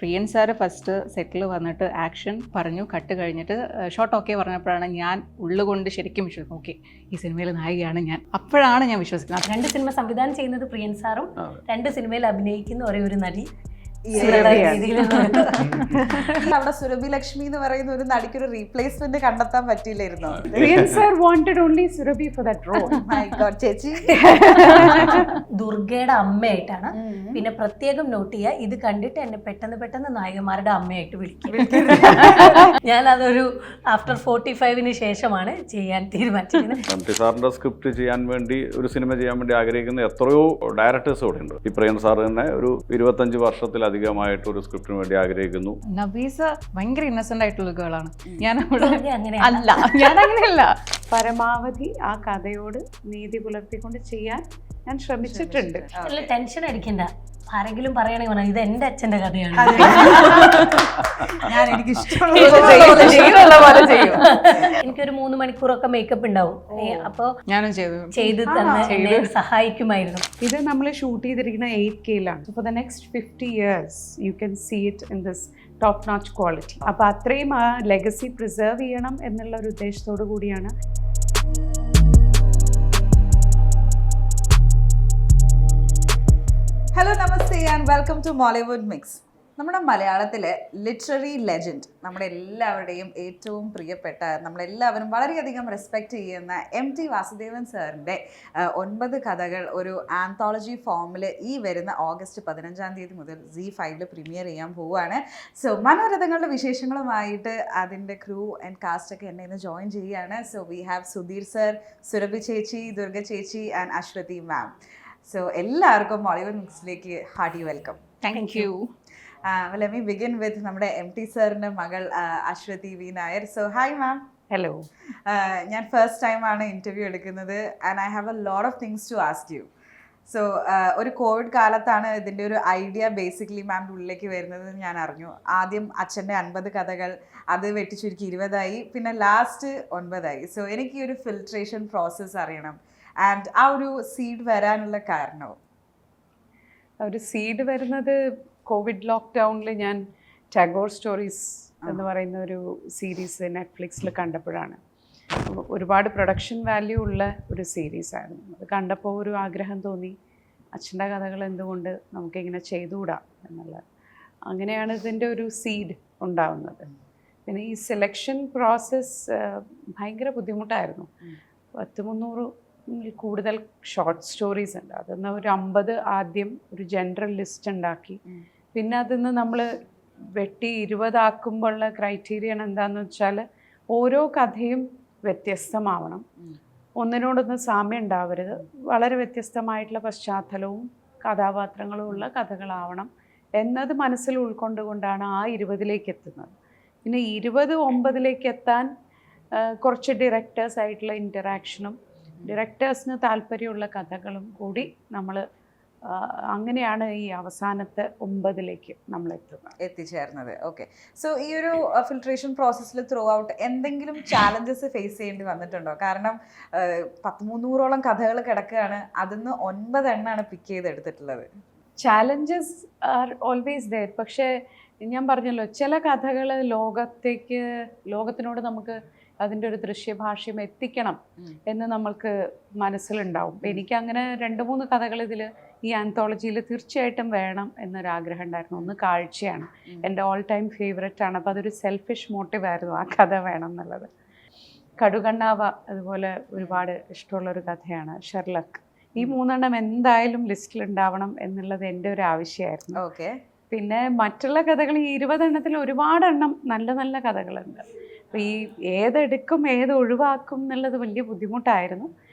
പ്രിയൻ sir first സെറ്റിൽ വന്നിട്ട് action പറഞ്ഞു, cut കഴിഞ്ഞിട്ട് ഷോട്ട് ഓക്കെ പറഞ്ഞപ്പോഴാണ് ഞാൻ ഉള്ളുകൊണ്ട് ശരിക്കും വിശ്വസിക്കും, ഓക്കെ ഈ സിനിമയിൽ നായികയാണ് ഞാൻ. അപ്പോഴാണ് ഞാൻ വിശ്വസിക്കുന്നത്. 2 സിനിമ സംവിധാനം ചെയ്യുന്നത് പ്രിയൻ സാറും 2 സിനിമയിൽ അഭിനയിക്കുന്ന ഒരേ ഒരു നടി അവിടെ സുരഭി ലക്ഷ്മി എന്ന് പറയുന്ന ഒരു നടിക്കൊരു റീപ്ലേസ്മെന്റ് കണ്ടെത്താൻ പറ്റിയില്ലായിരുന്നു. ചേച്ചി ദുർഗയുടെ അമ്മയായിട്ടാണ്. പിന്നെ പ്രത്യേകം നോട്ട് ചെയ്യുക, ഇത് കണ്ടിട്ട് എന്നെ പെട്ടെന്ന് നായകന്മാരുടെ അമ്മയായിട്ട് വിളിക്കും. ഞാൻ അതൊരു ആഫ്റ്റർ 45-ന് ശേഷമാണ് ചെയ്യാൻ തീരുമാനിച്ചത്. സാറിന്റെ സ്ക്രിപ്റ്റ് ചെയ്യാൻ വേണ്ടി ഒരു സിനിമ ചെയ്യാൻ വേണ്ടി ആഗ്രഹിക്കുന്ന എത്രയോ ഡയറക്ടേഴ്സ് ഇവിടെ ഉണ്ട്. ഈ പ്രിയൻ സാർ തന്നെ ഒരു 25 വർഷത്തിലധികമായിട്ട് ഒരു സ്ക്രിപ്റ്റിന് വേണ്ടി ആഗ്രഹിക്കുന്നു. നബീസ ഭയങ്കര ഇന്നസെന്റ് ആയിട്ടുള്ള ഗേളാണ്. ഞാൻ അവിടെ അങ്ങനെയല്ല, ഞാൻ അങ്ങനെയല്ല. പരമാവധി ആ കഥയോട് നീതി പുലർത്തിക്കൊണ്ട് ചെയ്യാൻ ഞാൻ ശ്രമിച്ചിട്ടുണ്ട്. ടെൻഷൻ അടിക്കണ്ട, ആരെങ്കിലും പറയണേ ഇത് എന്റെ അച്ഛന്റെ കഥയാണ്, ഞാൻ എനിക്ക് എനിക്കൊരു 3 മണിക്കൂറൊക്കെ മേക്കപ്പ് ഉണ്ടാവും. അപ്പൊ ഞാനും ചെയ്ത് തന്നെ എന്നെ സഹായിക്കുമായിരുന്നു. ഇത് നമ്മൾ ഷൂട്ട് ചെയ്തിരിക്കുന്ന 8K-ലാണ്. For the next 50 years you can see it in this top notch quality. അപ്പൊ അത്രയും ആ ലെഗസി പ്രിസർവ് ചെയ്യണം എന്നുള്ള ഒരു ഉദ്ദേശത്തോടു കൂടിയാണ്. ഹലോ, നമസ്തേ and welcome to Mollywood mix. നമ്മുടെ മലയാളത്തിലെ ലിറ്റററി ലെജൻഡ്, നമ്മുടെ എല്ലാവരുടെയും ഏറ്റവും പ്രിയപ്പെട്ട, നമ്മളെല്ലാവരും വളരെയധികം റെസ്പെക്റ്റ് ചെയ്യുന്ന MT വാസുദേവൻ സാറിൻ്റെ 9 കഥകൾ ഒരു ആന്തോളജി ഫോമിൽ ഈ വരുന്ന ഓഗസ്റ്റ് 15-ാം തീയതി മുതൽ ZEE5 പ്രീമിയർ ചെയ്യാൻ പോവുകയാണ്. സോ മനോരഥങ്ങളുടെ വിശേഷങ്ങളുമായിട്ട് അതിൻ്റെ ക്രൂ ആൻഡ് കാസ്റ്റൊക്കെ എന്നെ ഇന്ന് ജോയിൻ ചെയ്യുകയാണ്. So we have Sudheer sir, Surabhi ചേച്ചി, ദുർഗ ചേച്ചി ആൻഡ് അശ്വതി മാം. സോ എല്ലാവർക്കും മോളിവുഡ് മിക്സിലേക്ക് hearty welcome. Thank you. Let me begin with നമ്മുടെ MT സാറിൻ്റെ മകൾ Aswathy V Nair. So hi ma'am. Hello. ഞാൻ ഫസ്റ്റ് ടൈമാണ് ഇൻ്റർവ്യൂ എടുക്കുന്നത് and I have a lot of things to ask you. So ഒരു covid കാലത്താണ് ഇതിൻ്റെ ഒരു ഐഡിയ ബേസിക്കലി മാമിൻ്റെ ഉള്ളിലേക്ക് വരുന്നത് ഞാൻ അറിഞ്ഞു. ആദ്യം അച്ഛൻ്റെ 50 കഥകൾ, അത് വെട്ടിച്ചുരുക്കി 20ആയി, പിന്നെ ലാസ്റ്റ് 9ആയി. സോ എനിക്ക് ഈ ഒരു ഫിൽട്രേഷൻ പ്രോസസ്സ് അറിയണം ആൻഡ് ആ ഒരു സീഡ് വരാനുള്ള കാരണവും. ഒരു സീഡ് വരുന്നത് കോവിഡ് ലോക്ക്ഡൗണിൽ ഞാൻ ടാഗോർ സ്റ്റോറീസ് എന്ന് പറയുന്ന ഒരു സീരീസ് നെറ്റ്ഫ്ലിക്സിൽ കണ്ടപ്പോഴാണ്. ഒരുപാട് പ്രൊഡക്ഷൻ വാല്യൂ ഉള്ള ഒരു സീരീസ് ആയിരുന്നു. അത് കണ്ടപ്പോൾ ഒരു ആഗ്രഹം തോന്നി, അച്ഛൻ്റെ കഥകൾ എന്തുകൊണ്ട് നമുക്കിങ്ങനെ ചെയ്തുകൂടാ എന്നുള്ളത്. അങ്ങനെയാണ് ഇതിൻ്റെ ഒരു സീഡ് ഉണ്ടാവുന്നത്. പിന്നെ ഈ സെലക്ഷൻ പ്രോസസ്സ് ഭയങ്കര ബുദ്ധിമുട്ടായിരുന്നു. 200-300 കൂടുതൽ ഷോർട്ട് സ്റ്റോറീസ് ഉണ്ട്. അതിന്ന് ഒരു 50 ആദ്യം ഒരു ജനറൽ ലിസ്റ്റ് ഉണ്ടാക്കി. പിന്നെ അതിന്ന് നമ്മൾ വെട്ടി 20 ആക്കുമ്പോഴുള്ള ക്രൈറ്റീരിയൻ എന്താണെന്ന് വെച്ചാൽ ഓരോ കഥയും വ്യത്യസ്തമാവണം, ഒന്നിനോടൊന്നും സാമ്യം ഉണ്ടാവരുത്, വളരെ വ്യത്യസ്തമായിട്ടുള്ള പശ്ചാത്തലവും കഥാപാത്രങ്ങളും ഉള്ള കഥകളാവണം എന്നത് മനസ്സിൽ ഉൾക്കൊണ്ടുകൊണ്ടാണ് ആ 20ലേക്ക് എത്തുന്നത്. പിന്നെ 29ലേക്ക് എത്താൻ കുറച്ച് ഡയറക്ടേഴ്സായിട്ടുള്ള ഇൻറ്ററാക്ഷനും ഡയറക്ടേഴ്സിന് താല്പര്യമുള്ള കഥകളും കൂടി നമ്മൾ അങ്ങനെയാണ് ഈ അവസാനത്തെ 9ലേക്ക് നമ്മൾ എത്തിച്ചേർന്നത്. ഓക്കെ. സോ ഈ ഒരു ഫിൽട്രേഷൻ പ്രോസസ്സിൽ ത്രൂ ഔട്ട് എന്തെങ്കിലും ചാലഞ്ചസ് ഫേസ് ചെയ്യേണ്ടി വന്നിട്ടുണ്ടോ? കാരണം 300-ഓളം കഥകൾ കിടക്കുകയാണ്, അതിന്ന് 9 എണ്ണമാണ് പിക്ക് ചെയ്തെടുത്തിട്ടുള്ളത്. Challenges are always there. പക്ഷേ ഞാൻ പറഞ്ഞല്ലോ, ചില കഥകൾ ലോകത്തിനോട് നമുക്ക് അതിൻ്റെ ഒരു ദൃശ്യഭാഷ്യം എത്തിക്കണം എന്ന് നമ്മൾക്ക് മനസ്സിലുണ്ടാവും. എനിക്കങ്ങനെ 2-3 കഥകൾ ഇതിൽ ഈ ആന്തോളജിയിൽ തീർച്ചയായിട്ടും വേണം എന്നൊരാഗ്രഹം ഉണ്ടായിരുന്നു. ഒന്ന് കാഴ്ചയാണ്, എൻ്റെ ഓൾ ടൈം ഫേവററ്റ് ആണ്. അപ്പോൾ അതൊരു സെൽഫിഷ് മോട്ടീവായിരുന്നു ആ കഥ വേണം എന്നുള്ളത്. കടുകണ്ണാവ അതുപോലെ ഒരുപാട് ഇഷ്ടമുള്ളൊരു കഥയാണ്. ഷെർലക്ക്. ഈ 3 എണ്ണം എന്തായാലും ലിസ്റ്റിൽ ഉണ്ടാവണം എന്നുള്ളത് എൻ്റെ ഒരു ആവശ്യമായിരുന്നു. ഓക്കെ. പിന്നെ മറ്റുള്ള കഥകൾ ഈ 20 എണ്ണത്തിൽ ഒരുപാട് എണ്ണം നല്ല നല്ല കഥകളുണ്ട്. അപ്പോൾ ഈ ഏതെടുക്കും ഏത് ഒഴിവാക്കും എന്നുള്ളത് വലിയ ബുദ്ധിമുട്ടായിരുന്നു.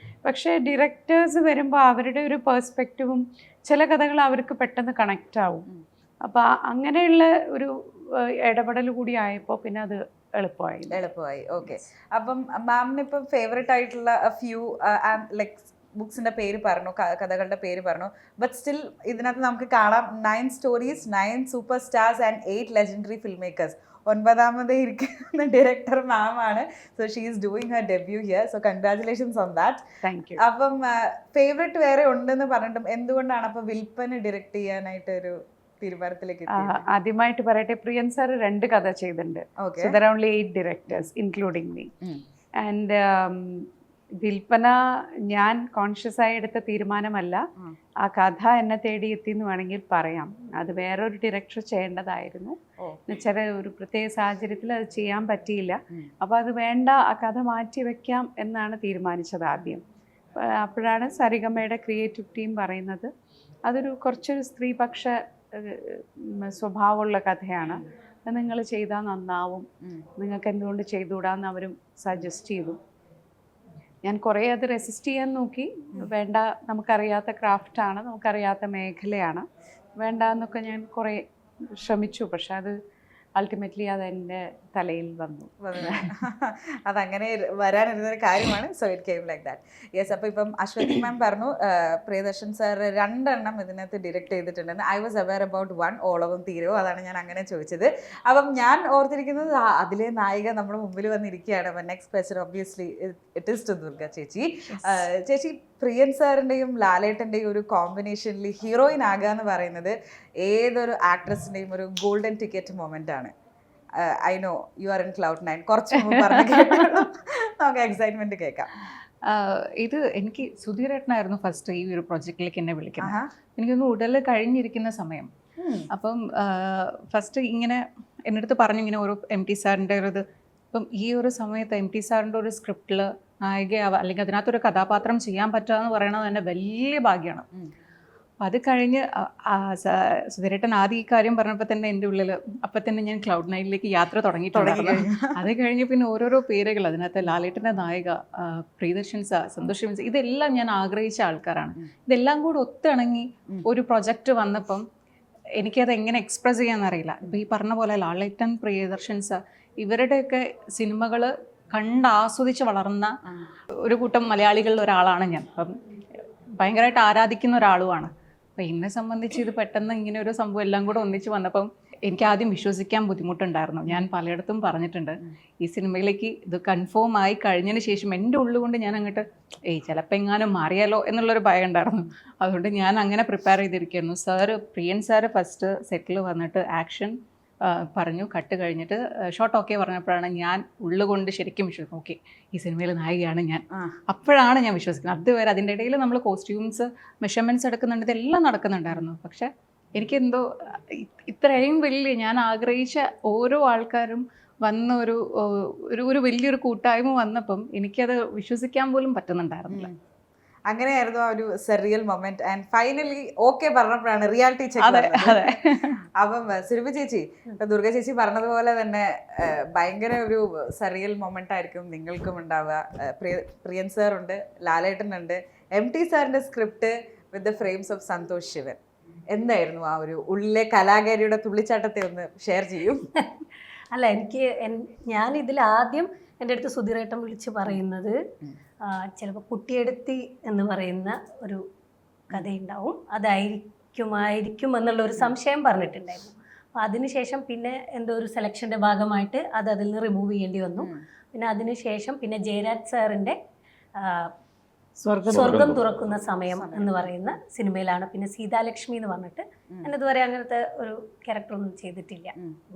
പക്ഷേ ഡയറക്ടേഴ്സ് വരുമ്പോൾ അവരുടെ ഒരു പേഴ്സ്പെക്റ്റീവും ചില കഥകൾ അവർക്ക് പെട്ടെന്ന് കണക്റ്റ് ആവും. അപ്പോൾ അങ്ങനെയുള്ള ഒരു ഇടപെടൽ കൂടി ആയപ്പോൾ പിന്നെ അത് എളുപ്പമായി. ഓക്കെ. അപ്പം മാമിന് ഇപ്പം ഫേവറേറ്റ് ആയിട്ടുള്ള ഫ്യൂ ലൈക്ക് ബുക്സിൻ്റെ പേര് പറഞ്ഞു, കഥകളുടെ പേര് പറഞ്ഞു. ബട്ട് സ്റ്റിൽ ഇതിനകത്ത് നമുക്ക് കാണാം 9 stories, 9 super stars and 8 legendary film makers. 9ാമത് ഇരിക്കുന്ന ഡയറക്ടർ മാം ആണ്. So she is doing her debut here. So congratulations on that. Thank you. അപ്പം ഫേവറേറ്റ് വേറെ ഉണ്ടെന്ന് പറഞ്ഞിട്ടും എന്തുകൊണ്ടാണ് അപ്പോൾ വിൽപ്പന ഡയറക്റ്റ് ചെയ്യാനായിട്ടൊരു തീരുമാനത്തിലേക്ക് ആദ്യമായിട്ട് പറയട്ടെ, പ്രിയൻ സാർ 2 കഥ ചെയ്തിട്ടുണ്ട്. Okay. So there are only 8 directors including me. And വിൽപ്പന ഞാൻ കോൺഷ്യസ് ആയി എടുത്ത തീരുമാനമല്ല. ആ കഥ എന്നെ തേടി എത്തി എന്ന് വേണമെങ്കിൽ പറയാം. അത് വേറൊരു ഡയറക്ടർ ചെയ്യേണ്ടതായിരുന്നു. എന്നുവെച്ചാൽ ഒരു പ്രത്യേക സാഹചര്യത്തിൽ അത് ചെയ്യാൻ പറ്റിയില്ല. അപ്പോൾ അത് വേണ്ട, ആ കഥ മാറ്റി വെക്കാം എന്നാണ് തീരുമാനിച്ചത് ആദ്യം. അപ്പോഴാണ് സരിഗമയുടെ ക്രിയേറ്റീവ് ടീം പറയുന്നത് അതൊരു കുറച്ചൊരു സ്ത്രീപക്ഷ സ്വഭാവമുള്ള കഥയാണ്, അത് നിങ്ങൾ ചെയ്താൽ നന്നാവും, നിങ്ങൾക്ക് എന്തുകൊണ്ട് ചെയ്തുകൂടാന്ന് അവരും സജസ്റ്റ് ചെയ്തു. ഞാൻ കുറേ അത് റെസിസ്റ്റ് ചെയ്യാൻ നോക്കി. വേണ്ട, നമുക്കറിയാത്ത ക്രാഫ്റ്റാണ്, നമുക്കറിയാത്ത മേഖലയാണ്, വേണ്ട എന്നൊക്കെ ഞാൻ കുറേ ശ്രമിച്ചു. പക്ഷെ അത് അൾട്ടിമേറ്റ്ലി അത് എൻ്റെ തലയിൽ വന്നു. അതങ്ങനെ വരാനിരുന്നൊരു കാര്യമാണ്. So it came like that. Yes. അപ്പോൾ ഇപ്പം അശ്വതി മാം പറഞ്ഞു പ്രിയദർശൻ സാർ 2 എണ്ണം ഇതിനകത്ത് ഡിറക്റ്റ് ചെയ്തിട്ടുണ്ടെന്ന്. ഐ വാസ് അവെയർ അബൌട്ട് 1, ഓളവും തീരവും. അതാണ് ഞാൻ അങ്ങനെ ചോദിച്ചത്. അപ്പം ഞാൻ ഓർത്തിരിക്കുന്നത് അതിലെ നായിക നമ്മുടെ മുമ്പിൽ വന്നിരിക്കുകയാണ്. അപ്പം next question obviously it is to Durga ചേച്ചി. ചേച്ചി, പ്രിയൻ സാറിൻ്റെയും ലാലേട്ടൻ്റെയും ഒരു കോമ്പിനേഷനിൽ ഹീറോയിൻ ആകുക എന്ന് പറയുന്നത് ഏതൊരു ആക്ട്രസിൻ്റെയും ഒരു ഗോൾഡൻ ടിക്കറ്റ് മൊമെൻ്റ് ആണ്. I know you are in cloud 9. കുറച്ച് മുമ്പ് പറഞ്ഞു നമുക്ക് എക്സൈറ്റ്മെന്റ് കേൾക്കാം. ഇത് എനിക്ക് സുധീരേട്ടനായിരുന്നു ഫസ്റ്റ് ഈ ഒരു പ്രൊജക്റ്റിലേക്ക് എന്നെ വിളിക്കുന്നത്. എനിക്കൊന്ന് ഉടൽ കഴിഞ്ഞിരിക്കുന്ന സമയം. അപ്പം ഫസ്റ്റ് ഇങ്ങനെ എൻ്റെ അടുത്ത് പറഞ്ഞു ഇങ്ങനെ ഓരോ MT സാറിൻ്റെ ഒരു ഇത്. അപ്പം ഈ ഒരു സമയത്ത് MT സാറിൻ്റെ ഒരു സ്ക്രിപ്റ്റിൽ നായികയാവുക അല്ലെങ്കിൽ അതിനകത്തൊരു കഥാപാത്രം ചെയ്യാൻ പറ്റുക എന്ന് പറയണത് തന്നെ വലിയ ഭാഗ്യമാണ്. അപ്പം അത് കഴിഞ്ഞ് സുധീരേട്ടൻ ആദ്യം ഈ കാര്യം പറഞ്ഞപ്പോൾ തന്നെ എൻ്റെ ഉള്ളിൽ അപ്പം തന്നെ ഞാൻ ക്ലൗഡ് 9ലേക്ക് യാത്ര തുടങ്ങിയിട്ടുണ്ടായിരുന്നു. അത് കഴിഞ്ഞ് പിന്നെ ഓരോരോ പേരുകൾ അതിനകത്ത് ലാലേട്ടൻ്റെ നായിക, പ്രിയദർശൻ സാർ, സന്തോഷ് സാർ, ഇതെല്ലാം ഞാൻ ആഗ്രഹിച്ച ആൾക്കാരാണ്. ഇതെല്ലാം കൂടി ഒത്തിണങ്ങി ഒരു പ്രൊജക്റ്റ് വന്നപ്പം എനിക്കത് എങ്ങനെ എക്സ്പ്രസ് ചെയ്യാമെന്നറിയില്ല. ഇപ്പോൾ ഈ പറഞ്ഞ പോലെ ലാലേട്ടൻ, പ്രിയദർശൻ സാർ, ഇവരുടെയൊക്കെ സിനിമകൾ കണ്ടാസ്വദിച്ച് വളർന്ന ഒരു കൂട്ടം മലയാളികളിൽ ഒരാളാണ് ഞാൻ. അപ്പം ഭയങ്കരമായിട്ട് ആരാധിക്കുന്ന ഒരാളുമാണ്. അപ്പം എന്നെ സംബന്ധിച്ച് ഇത് പെട്ടെന്ന് ഇങ്ങനെ ഒരു സംഭവം എല്ലാം കൂടെ ഒന്നിച്ച് വന്നപ്പം എനിക്ക് ആദ്യം വിശ്വസിക്കാൻ ബുദ്ധിമുട്ടുണ്ടായിരുന്നു. ഞാൻ പലയിടത്തും പറഞ്ഞിട്ടുണ്ട്, ഈ സിനിമയിലേക്ക് ഇത് കൺഫേം ആയി കഴിഞ്ഞതിന് ശേഷം എൻ്റെ ഉള്ളുകൊണ്ട് ഞാൻ അങ്ങോട്ട് ചിലപ്പോൾ എങ്ങാനും മാറിയാലോ എന്നുള്ളൊരു ഭയം ഉണ്ടായിരുന്നു. അതുകൊണ്ട് ഞാൻ അങ്ങനെ പ്രിപ്പയർ ചെയ്തിരിക്കുന്നു. സാറ്, പ്രിയൻ സാറ് ഫസ്റ്റ് സെറ്റിൽ വന്നിട്ട് ആക്ഷൻ പറഞ്ഞു, കട്ട് കഴിഞ്ഞിട്ട് ഷോട്ട് ഓക്കെ പറഞ്ഞപ്പോഴാണ് ഞാൻ ഉള്ളുകൊണ്ട് ശരിക്കും വിശ്വസിക്കുന്നത്, ഓക്കെ ഈ സിനിമയിൽ നായികയാണ് ഞാൻ. അപ്പോഴാണ് ഞാൻ വിശ്വസിക്കുന്നത്. അതുവരെ അതിൻ്റെ ഇടയിൽ നമ്മൾ കോസ്റ്റ്യൂംസ്, മെഷർമെൻറ്റ്സ് എടുക്കുന്നുണ്ട്, ഇതെല്ലാം നടക്കുന്നുണ്ടായിരുന്നു. പക്ഷെ എനിക്കെന്തോ ഇത്രയും വലിയ ഞാൻ ആഗ്രഹിച്ച ഓരോ ആൾക്കാരും വന്ന ഒരു വലിയൊരു കൂട്ടായ്മ വന്നപ്പം എനിക്കത് വിശ്വസിക്കാൻ പോലും പറ്റുന്നുണ്ടായിരുന്നില്ല. അങ്ങനെയായിരുന്നു ആ ഒരു cereal moment. And finally okay പറഞ്ഞപ്പോഴാണ് റിയാലിറ്റി ചെക്ക്. അപ്പം സുരഭി ചേച്ചി, ദുർഗ ചേച്ചി പറഞ്ഞതുപോലെ തന്നെ ഭയങ്കര ഒരു സെറിയൽ മൊമെന്റ് ആയിരിക്കും നിങ്ങൾക്കും ഉണ്ടാവുക. പ്രിയൻ സാർ ഉണ്ട്, ലാലേട്ടനുണ്ട്, MT സാറിന്റെ script with the frames of Santosh Sivan. എന്തായിരുന്നു ആ ഒരു ഉള്ളിലെ കലാകാരിയുടെ തുള്ളിച്ചാട്ടത്തെ ഒന്ന് ഷെയർ ചെയ്യും? അല്ല, ഞാൻ ഇതിൽ ആദ്യം എൻ്റെ അടുത്ത് സുധീരേട്ടൻ വിളിച്ച് പറയുന്നത് ചിലപ്പോൾ കുട്ടിയെടുത്തി എന്ന് പറയുന്ന ഒരു കഥയുണ്ടാവും, അതായിരിക്കും എന്നുള്ള ഒരു സംശയം പറഞ്ഞിട്ടുണ്ടായിരുന്നു. അപ്പോൾ അതിനുശേഷം പിന്നെ എന്തോ ഒരു സെലക്ഷൻ്റെ ഭാഗമായിട്ട് അതിൽ നിന്ന് റിമൂവ് ചെയ്യേണ്ടി വന്നു. പിന്നെ അതിനുശേഷം പിന്നെ ജയരാജ് സാറിൻ്റെ സ്വർഗം തുറക്കുന്ന സമയം എന്ന് പറയുന്ന സിനിമയിലാണ്. പിന്നെ സീതാലക്ഷ്മി എന്ന് പറഞ്ഞിട്ട് ഞാനിതുവരെ അങ്ങനത്തെ ഒരു ക്യാരക്ടറൊന്നും ചെയ്തിട്ടില്ല.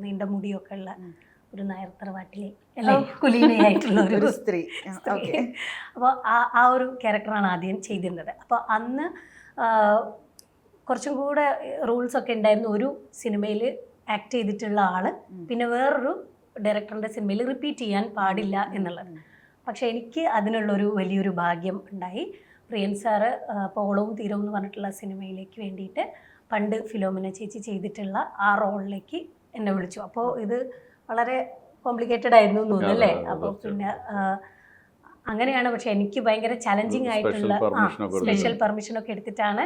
നീണ്ട മുടിയൊക്കെ ഉള്ള ഒരു നായർ തറവാട്ടിലെ കുലീനയായിട്ടുള്ള ഒരു സ്ത്രീ. അപ്പോൾ ആ ഒരു ക്യാരക്ടറാണ് ആദ്യം ചെയ്തിരുന്നത്. അപ്പോൾ അന്ന് കുറച്ചും കൂടെ റൂൾസൊക്കെ ഉണ്ടായിരുന്നു. ഒരു സിനിമയിൽ ആക്ട് ചെയ്തിട്ടുള്ള ആള് പിന്നെ വേറൊരു ഡയറക്ടറിൻ്റെ സിനിമയിൽ റിപ്പീറ്റ് ചെയ്യാൻ പാടില്ല എന്നുള്ളത്. പക്ഷെ എനിക്ക് അതിനുള്ളൊരു വലിയൊരു ഭാഗ്യം ഉണ്ടായി. പ്രിയൻ സാറ് പോളവും തീരവും എന്ന് പറഞ്ഞിട്ടുള്ള സിനിമയിലേക്ക് വേണ്ടിയിട്ട് പണ്ട് ഫിലോമിന ചേച്ചി ചെയ്തിട്ടുള്ള ആ റോളിലേക്ക് എന്നെ വിളിച്ചു. അപ്പോൾ ഇത് വളരെ കോംപ്ലിക്കേറ്റഡ് ആയിരുന്നു തോന്നുന്നു അല്ലേ? അപ്പോൾ പിന്നെ അങ്ങനെയാണ്. പക്ഷെ എനിക്ക് ഭയങ്കര ചലഞ്ചിങ് ആയിട്ടുള്ള സ്പെഷ്യൽ പെർമിഷനൊക്കെ എടുത്തിട്ടാണ്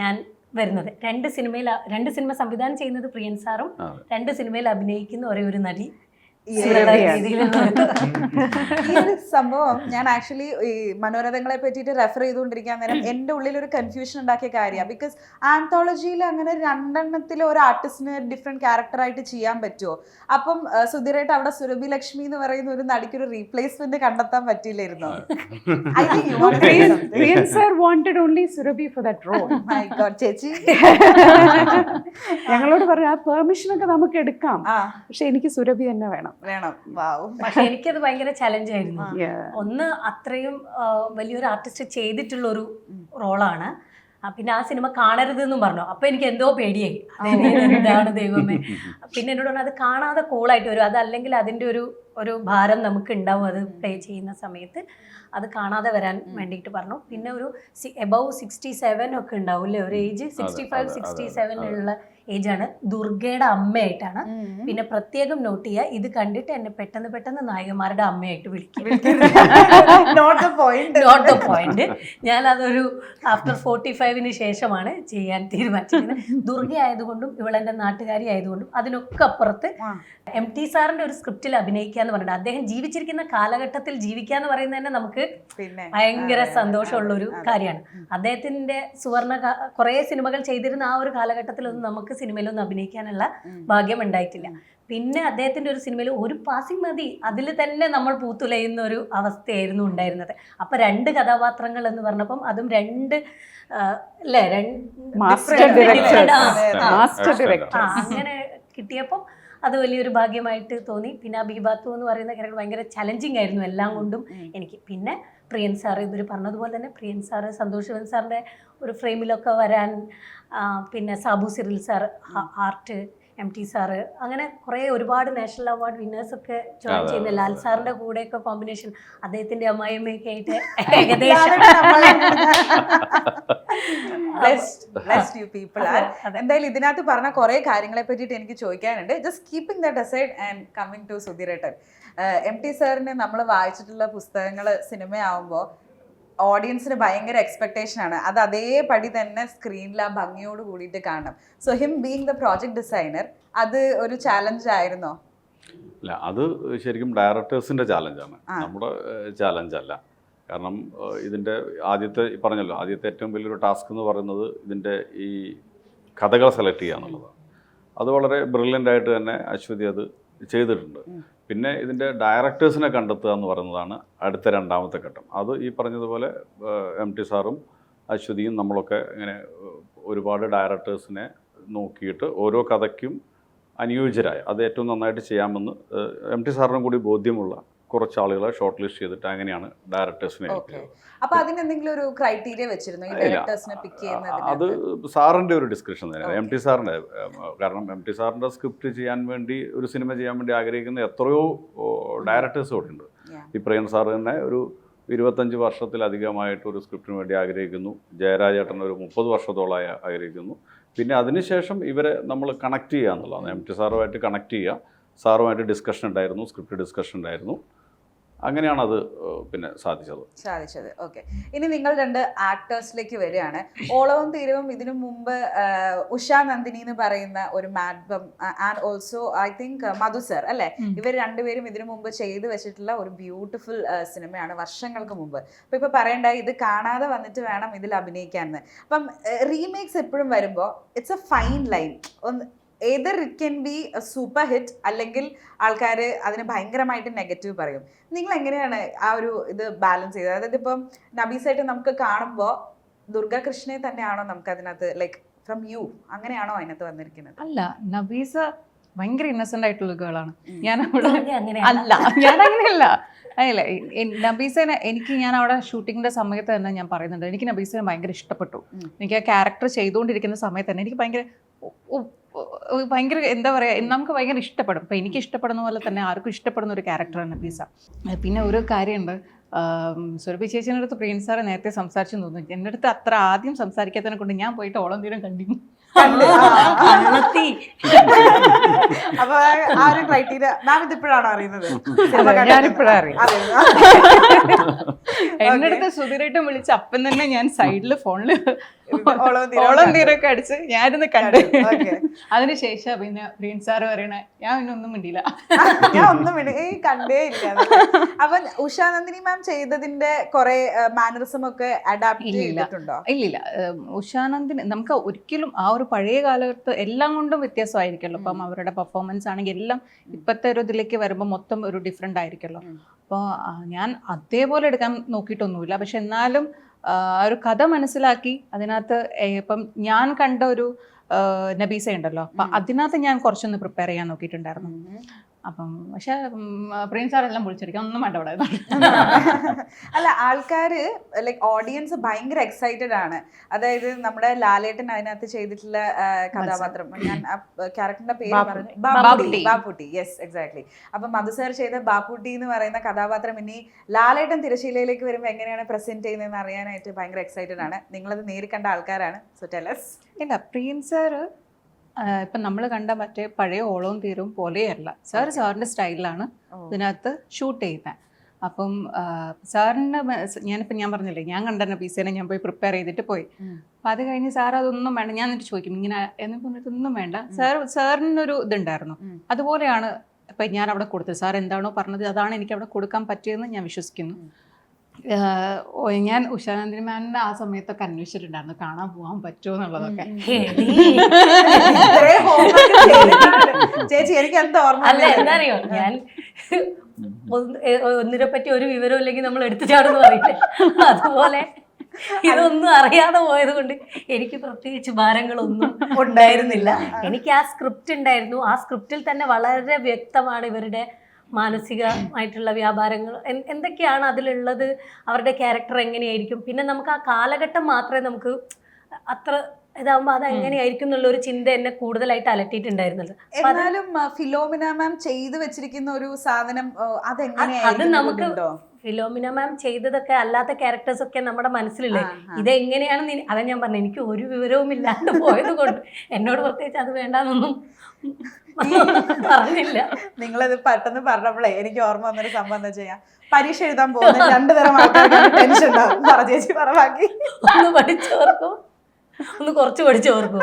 ഞാൻ വരുന്നത്. രണ്ട് സിനിമ സംവിധാനം ചെയ്യുന്നത് പ്രിയൻ സാറും 2 സിനിമയിൽ അഭിനയിക്കുന്ന ഒരേ ഒരു നടി ഈ ഒരു സംഭവം ഞാൻ ആക്ച്വലി ഈ മനോരഥങ്ങളെ പറ്റിയിട്ട് റെഫർ ചെയ്തുകൊണ്ടിരിക്കാൻ നേരം എൻ്റെ ഉള്ളിൽ ഒരു കൺഫ്യൂഷൻ ഉണ്ടാക്കിയ കാര്യമാണ്. ബിക്കോസ് ആന്തോളജിയിൽ അങ്ങനെ 2 എണ്ണത്തിൽ ഒരു ആർട്ടിസ്റ്റിന് ഡിഫറെന്റ് ക്യാരക്ടറായിട്ട് ചെയ്യാൻ പറ്റുമോ? അപ്പം സുധീറായിട്ട് അവിടെ സുരഭി ലക്ഷ്മി എന്ന് പറയുന്ന ഒരു നടിക്ക് ഒരു റീപ്ലേസ്മെന്റ് കണ്ടെത്താൻ പറ്റിയില്ലായിരുന്നോ? Priyan sir wanted only Surabhi for that role. My God, ചേച്ചി ഞങ്ങളോട് പറഞ്ഞു ആ പെർമിഷൻ ഒക്കെ നമുക്ക് എടുക്കാം, പക്ഷെ എനിക്ക് സുരഭി തന്നെ വേണം. വാവ്. പക്ഷെ എനിക്കത് ഭയങ്കര ചലഞ്ച് ആയിരുന്നു. Yeah. ഒന്ന് അത്രയും വലിയൊരു ആർട്ടിസ്റ്റ് ചെയ്തിട്ടുള്ള ഒരു റോളാണ്. പിന്നെ ആ സിനിമ കാണരുതെന്നും പറഞ്ഞു. അപ്പൊ എനിക്ക് എന്തോ പേടിയായി, എന്താണ് ദൈവമേ. പിന്നെ എന്നോട് പറഞ്ഞു അത് കാണാതെ കൂളായിട്ട് വരും, അതല്ലെങ്കിൽ അതിൻ്റെ ഒരു ഭാരം നമുക്ക് ഉണ്ടാവും അത് പ്ലേ ചെയ്യുന്ന സമയത്ത്, അത് കാണാതെ വരാൻ വേണ്ടിയിട്ട് പറഞ്ഞു. പിന്നെ ഒരു എബവ് 67 ഒക്കെ ഉണ്ടാവില്ലേ ഒരു ഏജ്, 65 67 ഉള്ള ഏജാണ്. ദുർഗയുടെ അമ്മയായിട്ടാണ്. പിന്നെ പ്രത്യേകം നോട്ട് ചെയ്യുക, ഇത് കണ്ടിട്ട് എന്നെ പെട്ടെന്ന് നായകന്മാരുടെ അമ്മയായിട്ട് വിളിക്കും. Not the point. ഞാൻ അതൊരു ആഫ്റ്റർ 45-ന് ശേഷമാണ് ചെയ്യാൻ തീരുമാനിച്ചിരിക്കുന്നത്. ദുർഗ ആയതുകൊണ്ടും ഇവളെന്റെ നാട്ടുകാരി ആയതുകൊണ്ടും അതിനൊക്കെ അപ്പുറത്ത് MT സാറിന്റെ ഒരു സ്ക്രിപ്റ്റിൽ അഭിനയിക്കുക എന്ന് പറഞ്ഞിട്ട് അദ്ദേഹം ജീവിച്ചിരിക്കുന്ന കാലഘട്ടത്തിൽ ജീവിക്കുക എന്ന് പറയുന്നത് തന്നെ നമുക്ക് ഭയങ്കര സന്തോഷമുള്ള ഒരു കാര്യമാണ്. അദ്ദേഹത്തിന്റെ കുറേ സിനിമകൾ ചെയ്തിരുന്ന ആ ഒരു കാലഘട്ടത്തിലൊന്നും നമുക്ക് സിനിമയിലൊന്നും അഭിനയിക്കാനുള്ള ഭാഗ്യം ഉണ്ടായിട്ടില്ല. പിന്നെ അദ്ദേഹത്തിന്റെ ഒരു സിനിമയിൽ ഒരു പാസിംഗ് മതി, അതിൽ തന്നെ നമ്മൾ പൂത്തുലയുന്ന ഒരു അവസ്ഥയായിരുന്നു ഉണ്ടായിരുന്നത്. അപ്പൊ 2 കഥാപാത്രങ്ങൾ എന്ന് പറഞ്ഞപ്പം അതും 2 അങ്ങനെ കിട്ടിയപ്പം അത് വലിയൊരു ഭാഗ്യമായിട്ട് തോന്നി. പിന്നെ ബീബാത്തു എന്ന് പറയുന്ന ക്യാരക്ടർ ഭയങ്കര ചലഞ്ചിങ് ആയിരുന്നു എല്ലാം കൊണ്ടും എനിക്ക്. പിന്നെ പ്രിയൻ സാർ ഇവർ പറഞ്ഞതുപോലെ തന്നെ പ്രിയൻ സാറ്, സന്തോഷ് ശിവൻ സാറിൻ്റെ ഒരു ഫ്രെയിമിലൊക്കെ വരാൻ, പിന്നെ Sabu Cyril sir, art, MT sir, അങ്ങനെ കുറേ ഒരുപാട് നാഷണൽ അവാർഡ് വിന്നേഴ്സൊക്കെ ജോയിൻ ചെയ്യുന്ന ലാൽ സാറിൻ്റെ കൂടെയൊക്കെ കോമ്പിനേഷൻ, അദ്ദേഹത്തിൻ്റെ അമ്മായിയമ്മയൊക്കെ ആയിട്ട് ഏകദേശം എന്തായാലും ഇതിനകത്ത് പറഞ്ഞ കുറെ കാര്യങ്ങളെ പറ്റിയിട്ട് എനിക്ക് ചോദിക്കാനുണ്ട്. Just keeping that aside and coming to സുധീരേട്ടൻ. MT സാറിന് നമ്മൾ വായിച്ചിട്ടുള്ള പുസ്തകങ്ങൾ സിനിമയാവുമ്പോൾ ഓഡിയൻസിന് ഭയങ്കര എക്സ്പെക്ടേഷൻ ആണ്, അത് അതേപടി തന്നെ സ്ക്രീനിൽ ആ ഭംഗിയോട് കൂടിയിട്ട് കാണണം. Saw him being the project designer, അത് ഒരു ചാലഞ്ച് ആയിരുന്നോ? അല്ല, അത് ശരിക്കും ഡയറക്ടേഴ്സിൻ്റെ ചാലഞ്ചാണ്, നമ്മുടെ ചാലഞ്ചല്ല. കാരണം ഇതിൻ്റെ പറഞ്ഞല്ലോ ആദ്യത്തെ ഏറ്റവും വലിയൊരു ടാസ്ക് എന്ന് പറയുന്നത് ഇതിൻ്റെ ഈ കഥകൾ സെലക്ട് ചെയ്യുക എന്നുള്ളതാണ്. അത് വളരെ ബ്രില്യൻ്റ് ആയിട്ട് തന്നെ അശ്വതി അത് ചെയ്തിട്ടുണ്ട്. പിന്നെ ഇതിൻ്റെ ഡയറക്ടേഴ്സിനെ കണ്ടെത്തുക എന്ന് പറയുന്നതാണ് അടുത്ത 2ാമത്തെ ഘട്ടം. അത് ഈ പറഞ്ഞതുപോലെ MT സാറും അശ്വതിയും നമ്മളൊക്കെ ഇങ്ങനെ ഒരുപാട് ഡയറക്ടേഴ്സിനെ നോക്കിയിട്ട് ഓരോ കഥയ്ക്കും അനുയോജ്യരായ അത് ഏറ്റവും നന്നായിട്ട് ചെയ്യാമെന്ന് MT സാറിനും കൂടി ബോധ്യമുള്ള കുറച്ച് ആളുകളെ ഷോർട്ട് ലിസ്റ്റ് ചെയ്തിട്ട് അങ്ങനെയാണ് ഡയറക്ടേഴ്സിനെ. അപ്പൊ അതിനെന്തെങ്കിലും ഒരു ക്രൈറ്റീരിയ വെച്ചിരുന്നു ഈ ഡയറക്ടേഴ്സിനെ പിക്ക് ചെയ്യുന്നത്? അത് സാറിൻ്റെ ഒരു ഡിസ്കഷൻ തന്നെയാണ്, MT സാറിൻ്റെ. കാരണം MT സാറിൻ്റെ സ്ക്രിപ്റ്റ് ചെയ്യാൻ വേണ്ടി ഒരു സിനിമ ചെയ്യാൻ വേണ്ടി ആഗ്രഹിക്കുന്ന എത്രയോ ഡയറക്ടേഴ്സ് ഇവിടെ ഉണ്ട്. ഈ പ്രിയൻ സാർ തന്നെ ഒരു 25 വർഷത്തിലധികമായിട്ട് ഒരു സ്ക്രിപ്റ്റിന് വേണ്ടി ആഗ്രഹിക്കുന്നു. ജയരാജേട്ടൻ ഒരു 30 വർഷത്തോളമായി ആഗ്രഹിക്കുന്നു. പിന്നെ അതിനുശേഷം ഇവരെ നമ്മൾ കണക്ട് ചെയ്യുക എന്നുള്ളതാണ്. MT സാറുമായിട്ട് കണക്ട് ചെയ്യുക, സാറുമായിട്ട് ഡിസ്കഷൻ ഉണ്ടായിരുന്നു, സ്ക്രിപ്റ്റ് ഡിസ്കഷൻ ഉണ്ടായിരുന്നു. അങ്ങനെയാണ് അത് പിന്നെ സാധിച്ചത്. ഓക്കെ, ഇനി നിങ്ങൾ 2 ആക്ടേഴ്സിലേക്ക് വരികയാണ്. ഓളവും തീരവും ഇതിനു മുമ്പ് ഉഷാ നന്ദിനി എന്ന് പറയുന്ന ഒരു madam and also I think Madhu sir അല്ലേ, ഇവർ 2 പേരും ഇതിനു മുമ്പ് ചെയ്തു വെച്ചിട്ടുള്ള ഒരു ബ്യൂട്ടിഫുൾ സിനിമയാണ് വർഷങ്ങൾക്ക് മുമ്പ്. അപ്പൊ ഇപ്പൊ പറയണ്ട ഇത് കാണാതെ വന്നിട്ട് വേണം ഇതിൽ അഭിനയിക്കാന്ന്. അപ്പം റീമേക്സ് എപ്പോഴും വരുമ്പോൾ it's A fine line. either it can be a super hit അല്ലെങ്കിൽ ആൾക്കാർ അതിന് ഭയങ്കരമായിട്ട് നെഗറ്റീവ് പറയും. നിങ്ങൾ എങ്ങനെയാണ് ആ ഒരു ഇത് ബാലൻസ് ചെയ്തത്? അതായത് ഇപ്പം നബീസായിട്ട് നമുക്ക് കാണുമ്പോൾ ദുർഗ കൃഷ്ണയെ തന്നെയാണോ നമുക്ക് അതിനകത്ത് ലൈക്ക് ഫ്രം യു അങ്ങനെയാണോ അതിനകത്ത് വന്നിരിക്കുന്നത്? അല്ല, നബീസ ഭയങ്കര ഇന്നസെന്റ് ആയിട്ടുള്ള ഗേളാണ്. ഞാൻ അങ്ങനെയല്ല. അല്ല, നബീസനെ ഞാൻ അവിടെ ഷൂട്ടിങ്ങിന്റെ സമയത്ത് തന്നെ ഞാൻ പറയുന്നുണ്ട്, എനിക്ക് നബീസനെ ഭയങ്കര ഇഷ്ടപ്പെട്ടു. എനിക്ക് ആ ക്യാരക്ടർ ചെയ്തുകൊണ്ടിരിക്കുന്ന സമയത്ത് തന്നെ എനിക്ക് ഭയങ്കര എന്താ പറയുക, നമുക്ക് ഭയങ്കര ഇഷ്ടപ്പെടും. ഇപ്പം എനിക്ക് ഇഷ്ടപ്പെടുന്ന പോലെ തന്നെ ആർക്കും ഇഷ്ടപ്പെടുന്ന ഒരു ക്യാരക്ടറാണ് നബീസ. പിന്നെ ഒരു കാര്യമുണ്ട്, സുരഭി ചേച്ചിയുടെ അടുത്ത് പ്രിയൻ സാറ് നേരത്തെ സംസാരിച്ചു തോന്നുന്നു. എൻ്റെ അടുത്ത് അത്ര ആദ്യം സംസാരിക്കാത്തതിനെ കൊണ്ട് ഞാൻ പോയിട്ട് ഓളം തീരം കണ്ടിരുന്നു. അപ്പൊ ആ ഒരു ക്രൈറ്റീരിയ മാം ഇതിപ്പോഴാണോ അറിയുന്നത്? ഞാനിപ്പോഴാണ് അറിയാം. എൻ്റെ അടുത്ത് സുധീരായിട്ടും വിളിച്ച് അപ്പം തന്നെ ഞാൻ സൈഡിൽ ഫോണിൽ ഓളം തീരൊക്കെ അടിച്ച് ഞാനിന്ന് കണ്ടു. Okay. അതിനുശേഷം പിന്നെ പ്രിൻസ് സാറ് പറയണേ ഞാൻ പിന്നെ ഒന്നും മിണ്ടിയില്ല. ഞാൻ ഒന്നും കണ്ടേ ഇല്ല. അപ്പൊ ഉഷാനന്ദിനി മാം ചെയ്തതിന്റെ കുറെ മാനറിസം ഒക്കെ അഡാപ്റ്റ് ചെയ്തിട്ടുണ്ടോ? ഇല്ലില്ല. ഉഷാനന്ദിന് നമുക്ക് ഒരിക്കലും ആ ഒരു പഴയ കാലത്ത് എല്ലാം കൊണ്ടും വ്യത്യാസമായിരിക്കുമല്ലോ. അപ്പം അവരുടെ പെർഫോമൻസ് ആണെങ്കിൽ എല്ലാം ഇപ്പോഴത്തെ ഒരു ഇതിലേക്ക് വരുമ്പോൾ മൊത്തം ഒരു ഡിഫറെൻ്റ് ആയിരിക്കുമല്ലോ. അപ്പോൾ ഞാൻ അതേപോലെ എടുക്കാൻ നോക്കിയിട്ടൊന്നുമില്ല. പക്ഷെ എന്നാലും ഒരു കഥ മനസ്സിലാക്കി അതിനകത്ത് ഇപ്പം ഞാൻ കണ്ട ഒരു നബീസ ഉണ്ടല്ലോ, അപ്പം അതിനകത്ത് ഞാൻ കുറച്ചൊന്ന് പ്രിപ്പയർ ചെയ്യാൻ നോക്കിയിട്ടുണ്ടായിരുന്നു. അപ്പം പക്ഷെ പ്രിൻസ് സാറെല്ലാം വിളിച്ചിരിക്കാം ഒന്നും വേണ്ട അവിടെ. അല്ല, ആൾക്കാര് ലൈക്ക് ഓഡിയൻസ് ഭയങ്കര എക്സൈറ്റഡ് ആണ്. അതായത് നമ്മുടെ ലാലേട്ടൻ അതിനകത്ത് ചെയ്തിട്ടുള്ള കഥാപാത്രം, ഞാൻ ക്യാരക്ടറിന്റെ പേര് പറഞ്ഞു, ബാപ്പുട്ടി. Yes, exactly. അപ്പൊ മധു സാർ ചെയ്ത ബാപ്പുട്ടി എന്ന് പറയുന്ന കഥാപാത്രം ഇനി ലാലേട്ടൻ തിരശീലയിലേക്ക് വരുമ്പോൾ എങ്ങനെയാണ് പ്രസന്റ് ചെയ്യുന്നതെന്ന് അറിയാനായിട്ട് ഭയങ്കര എക്സൈറ്റഡ് ആണ്. നിങ്ങളത് നേരിൽ കണ്ട ആൾക്കാരാണ്. So tell us. ഇല്ല, പ്രിൻസ് സാറ് ഇപ്പം നമ്മൾ കണ്ട മറ്റേ പഴയ ഓളവും തീരവും പോലെയല്ല. സാറിൻ്റെ സ്റ്റൈലിലാണ് ഇതിനകത്ത് ഷൂട്ട് ചെയ്യുന്നത്. അപ്പം സാറിന് ഞാൻ പറഞ്ഞില്ലേ, ഞാൻ കണ്ട നബീസേനെ ഞാൻ പോയി പ്രിപ്പയർ ചെയ്തിട്ട് പോയി. അപ്പം അത് കഴിഞ്ഞ് സാർ അതൊന്നും വേണ്ട, ഞാൻ എന്നിട്ട് ചോദിക്കും ഇങ്ങനെ എന്ന് പറഞ്ഞിട്ടൊന്നും വേണ്ട. സാറിനൊരു ഇതുണ്ടായിരുന്നു. അതുപോലെയാണ് ഇപ്പം ഞാൻ അവിടെ കൊടുത്തത്. സാർ എന്താണോ പറഞ്ഞത് അതാണ് എനിക്ക് അവിടെ കൊടുക്കാൻ പറ്റിയതെന്ന് ഞാൻ വിശ്വസിക്കുന്നു. ഞാൻ ഉഷാനന്ദിനി മാമിനെ ആ സമയത്തൊക്കെ അന്വേഷിച്ചിട്ടുണ്ടായിരുന്നു കാണാൻ പോകാൻ പറ്റുമോ എന്നുള്ളതൊക്കെ. ചേച്ചി എനിക്ക് എന്താ ഓർമ്മ അല്ല, എന്താ അറിയോ, ഞാൻ ഒന്നിനെ പറ്റി ഒരു വിവരം ഇല്ലെങ്കിൽ നമ്മൾ എടുത്തു ചാടുന്നു പറയില്ലേ, അതുപോലെ ഇതൊന്നും അറിയാതെ പോയത് കൊണ്ട് എനിക്ക് പ്രത്യേകിച്ച് ഭാരങ്ങളൊന്നും ഉണ്ടായിരുന്നില്ല. എനിക്ക് ആ സ്ക്രിപ്റ്റ് ഉണ്ടായിരുന്നു. ആ സ്ക്രിപ്റ്റിൽ തന്നെ വളരെ വ്യക്തമാണ് ഇവരുടെ മാനസികമായിട്ടുള്ള വ്യാപാരങ്ങൾ എന്തൊക്കെയാണ് അതിലുള്ളത്, അവരുടെ ക്യാരക്ടർ എങ്ങനെയായിരിക്കും. പിന്നെ നമുക്ക് ആ കാലഘട്ടം മാത്രമേ നമുക്ക് അത്ര ഇതാകുമ്പോൾ അത് എങ്ങനെയായിരിക്കും എന്നുള്ള ഒരു ചിന്ത എന്നെ കൂടുതലായിട്ട് അലട്ടിയിട്ടുണ്ടായിരുന്നത്. എന്നാലും ഫിലോമിന മാം ചെയ്തു വെച്ചിരിക്കുന്ന ഒരു സാധനം അത് നമുക്ക് ഫിലോമിന മാം ചെയ്തതൊക്കെ അല്ലാത്ത ക്യാരക്ടേഴ്സ് ഒക്കെ നമ്മുടെ മനസ്സിലില്ലേ, ഇതെങ്ങനെയാണെന്ന് അതാ ഞാൻ പറഞ്ഞു, എനിക്ക് ഒരു വിവരവും ഇല്ലാണ്ട് പോയത് കൊണ്ട് എന്നോട് പ്രത്യേകിച്ച് അത് വേണ്ടാന്നൊന്നും പറഞ്ഞില്ല. നിങ്ങളത് പെട്ടെന്ന് പറഞ്ഞപ്പോഴേ എനിക്ക് ഓർമ്മ വന്നൊരു സംഭവം എന്താ ചെയ്യാ, പരീക്ഷ എഴുതാൻ പോകുന്ന 2 തരം ആൾക്കാർക്ക് ടെൻഷൻ ഉണ്ടാവും. ചേച്ചി പറവാക്കി ഒന്ന് പഠിച്ചവർക്കും ഒന്ന് കുറച്ച് പഠിച്ചവർക്കും.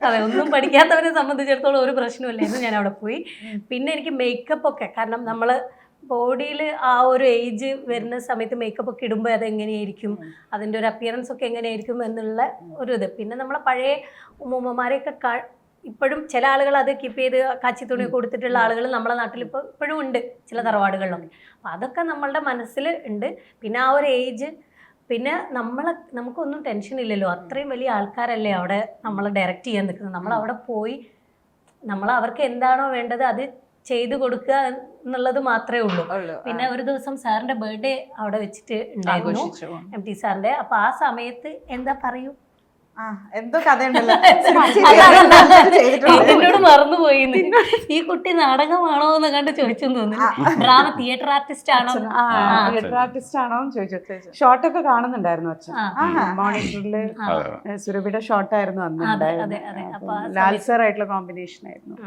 അതെ, ഒന്നും പഠിക്കാത്തവരെ സംബന്ധിച്ചിടത്തോളം ഒരു പ്രശ്നമില്ലായിരുന്നു. ഞാൻ അവിടെ പോയി. പിന്നെ എനിക്ക് മേക്കപ്പ് ഒക്കെ, കാരണം നമ്മൾ ബോഡിയിൽ ആ ഒരു ഏജ് വരുന്ന സമയത്ത് മേക്കപ്പ് ഒക്കെ ഇടുമ്പോൾ അതെങ്ങനെയായിരിക്കും, അതിൻ്റെ ഒരു അപ്പിയറൻസ് ഒക്കെ എങ്ങനെയായിരിക്കും എന്നുള്ള ഒരു ഇത്. പിന്നെ നമ്മളെ പഴയ ഉമ്മമാരെയൊക്കെ ഇപ്പോഴും ചില ആളുകൾ അത് കീപ്പ് ചെയ്ത് കാച്ചിത്തുണി കൊടുത്തിട്ടുള്ള ആളുകൾ നമ്മളെ നാട്ടിൽ ഇപ്പോഴും ഉണ്ട് ചില തറവാടുകളിലൊക്കെ. അപ്പം അതൊക്കെ നമ്മളുടെ മനസ്സിൽ ഉണ്ട്. പിന്നെ ആ ഒരു ഏജ്, പിന്നെ നമുക്കൊന്നും ടെൻഷൻ ഇല്ലല്ലോ, അത്രയും വലിയ ആൾക്കാരല്ലേ അവിടെ നമ്മൾ ഡയറക്റ്റ് ചെയ്യാൻ നിൽക്കുന്നത്. നമ്മൾ അവിടെ പോയി നമ്മൾ അവർക്ക് എന്താണോ വേണ്ടത് അത് ചെയ്തു കൊടുക്കുക എന്നുള്ളത് മാത്രമേ ഉള്ളൂ. പിന്നെ ഒരു ദിവസം സാറിന്റെ ബർത്ത്ഡേ അവിടെ വെച്ചിട്ട് ഉണ്ടായിരുന്നു, MT സാറിന്റെ. അപ്പൊ ആ സമയത്ത് എന്താ പറയൂ, എന്തോ കഥയുണ്ടല്ലോ, എന്നോട് മറന്നുപോയി. ഈ കുട്ടി നാടകമാണോ എന്ന് കണ്ട് ചോദിച്ചെന്ന് തോന്നുന്നു. ഡ്രാമ തിയേറ്റർ ആർട്ടിസ്റ്റ് ആണോ എന്ന് ചോദിച്ചു. ഷോട്ടൊക്കെ കാണുന്നുണ്ടായിരുന്നു അച്ഛൻ. മോണിറ്ററില് സുരഭിയുടെ ഷോട്ടായിരുന്നു അന്ന്. ലാൽ സാർ ആയിട്ടുള്ള കോമ്പിനേഷൻ ആയിരുന്നു.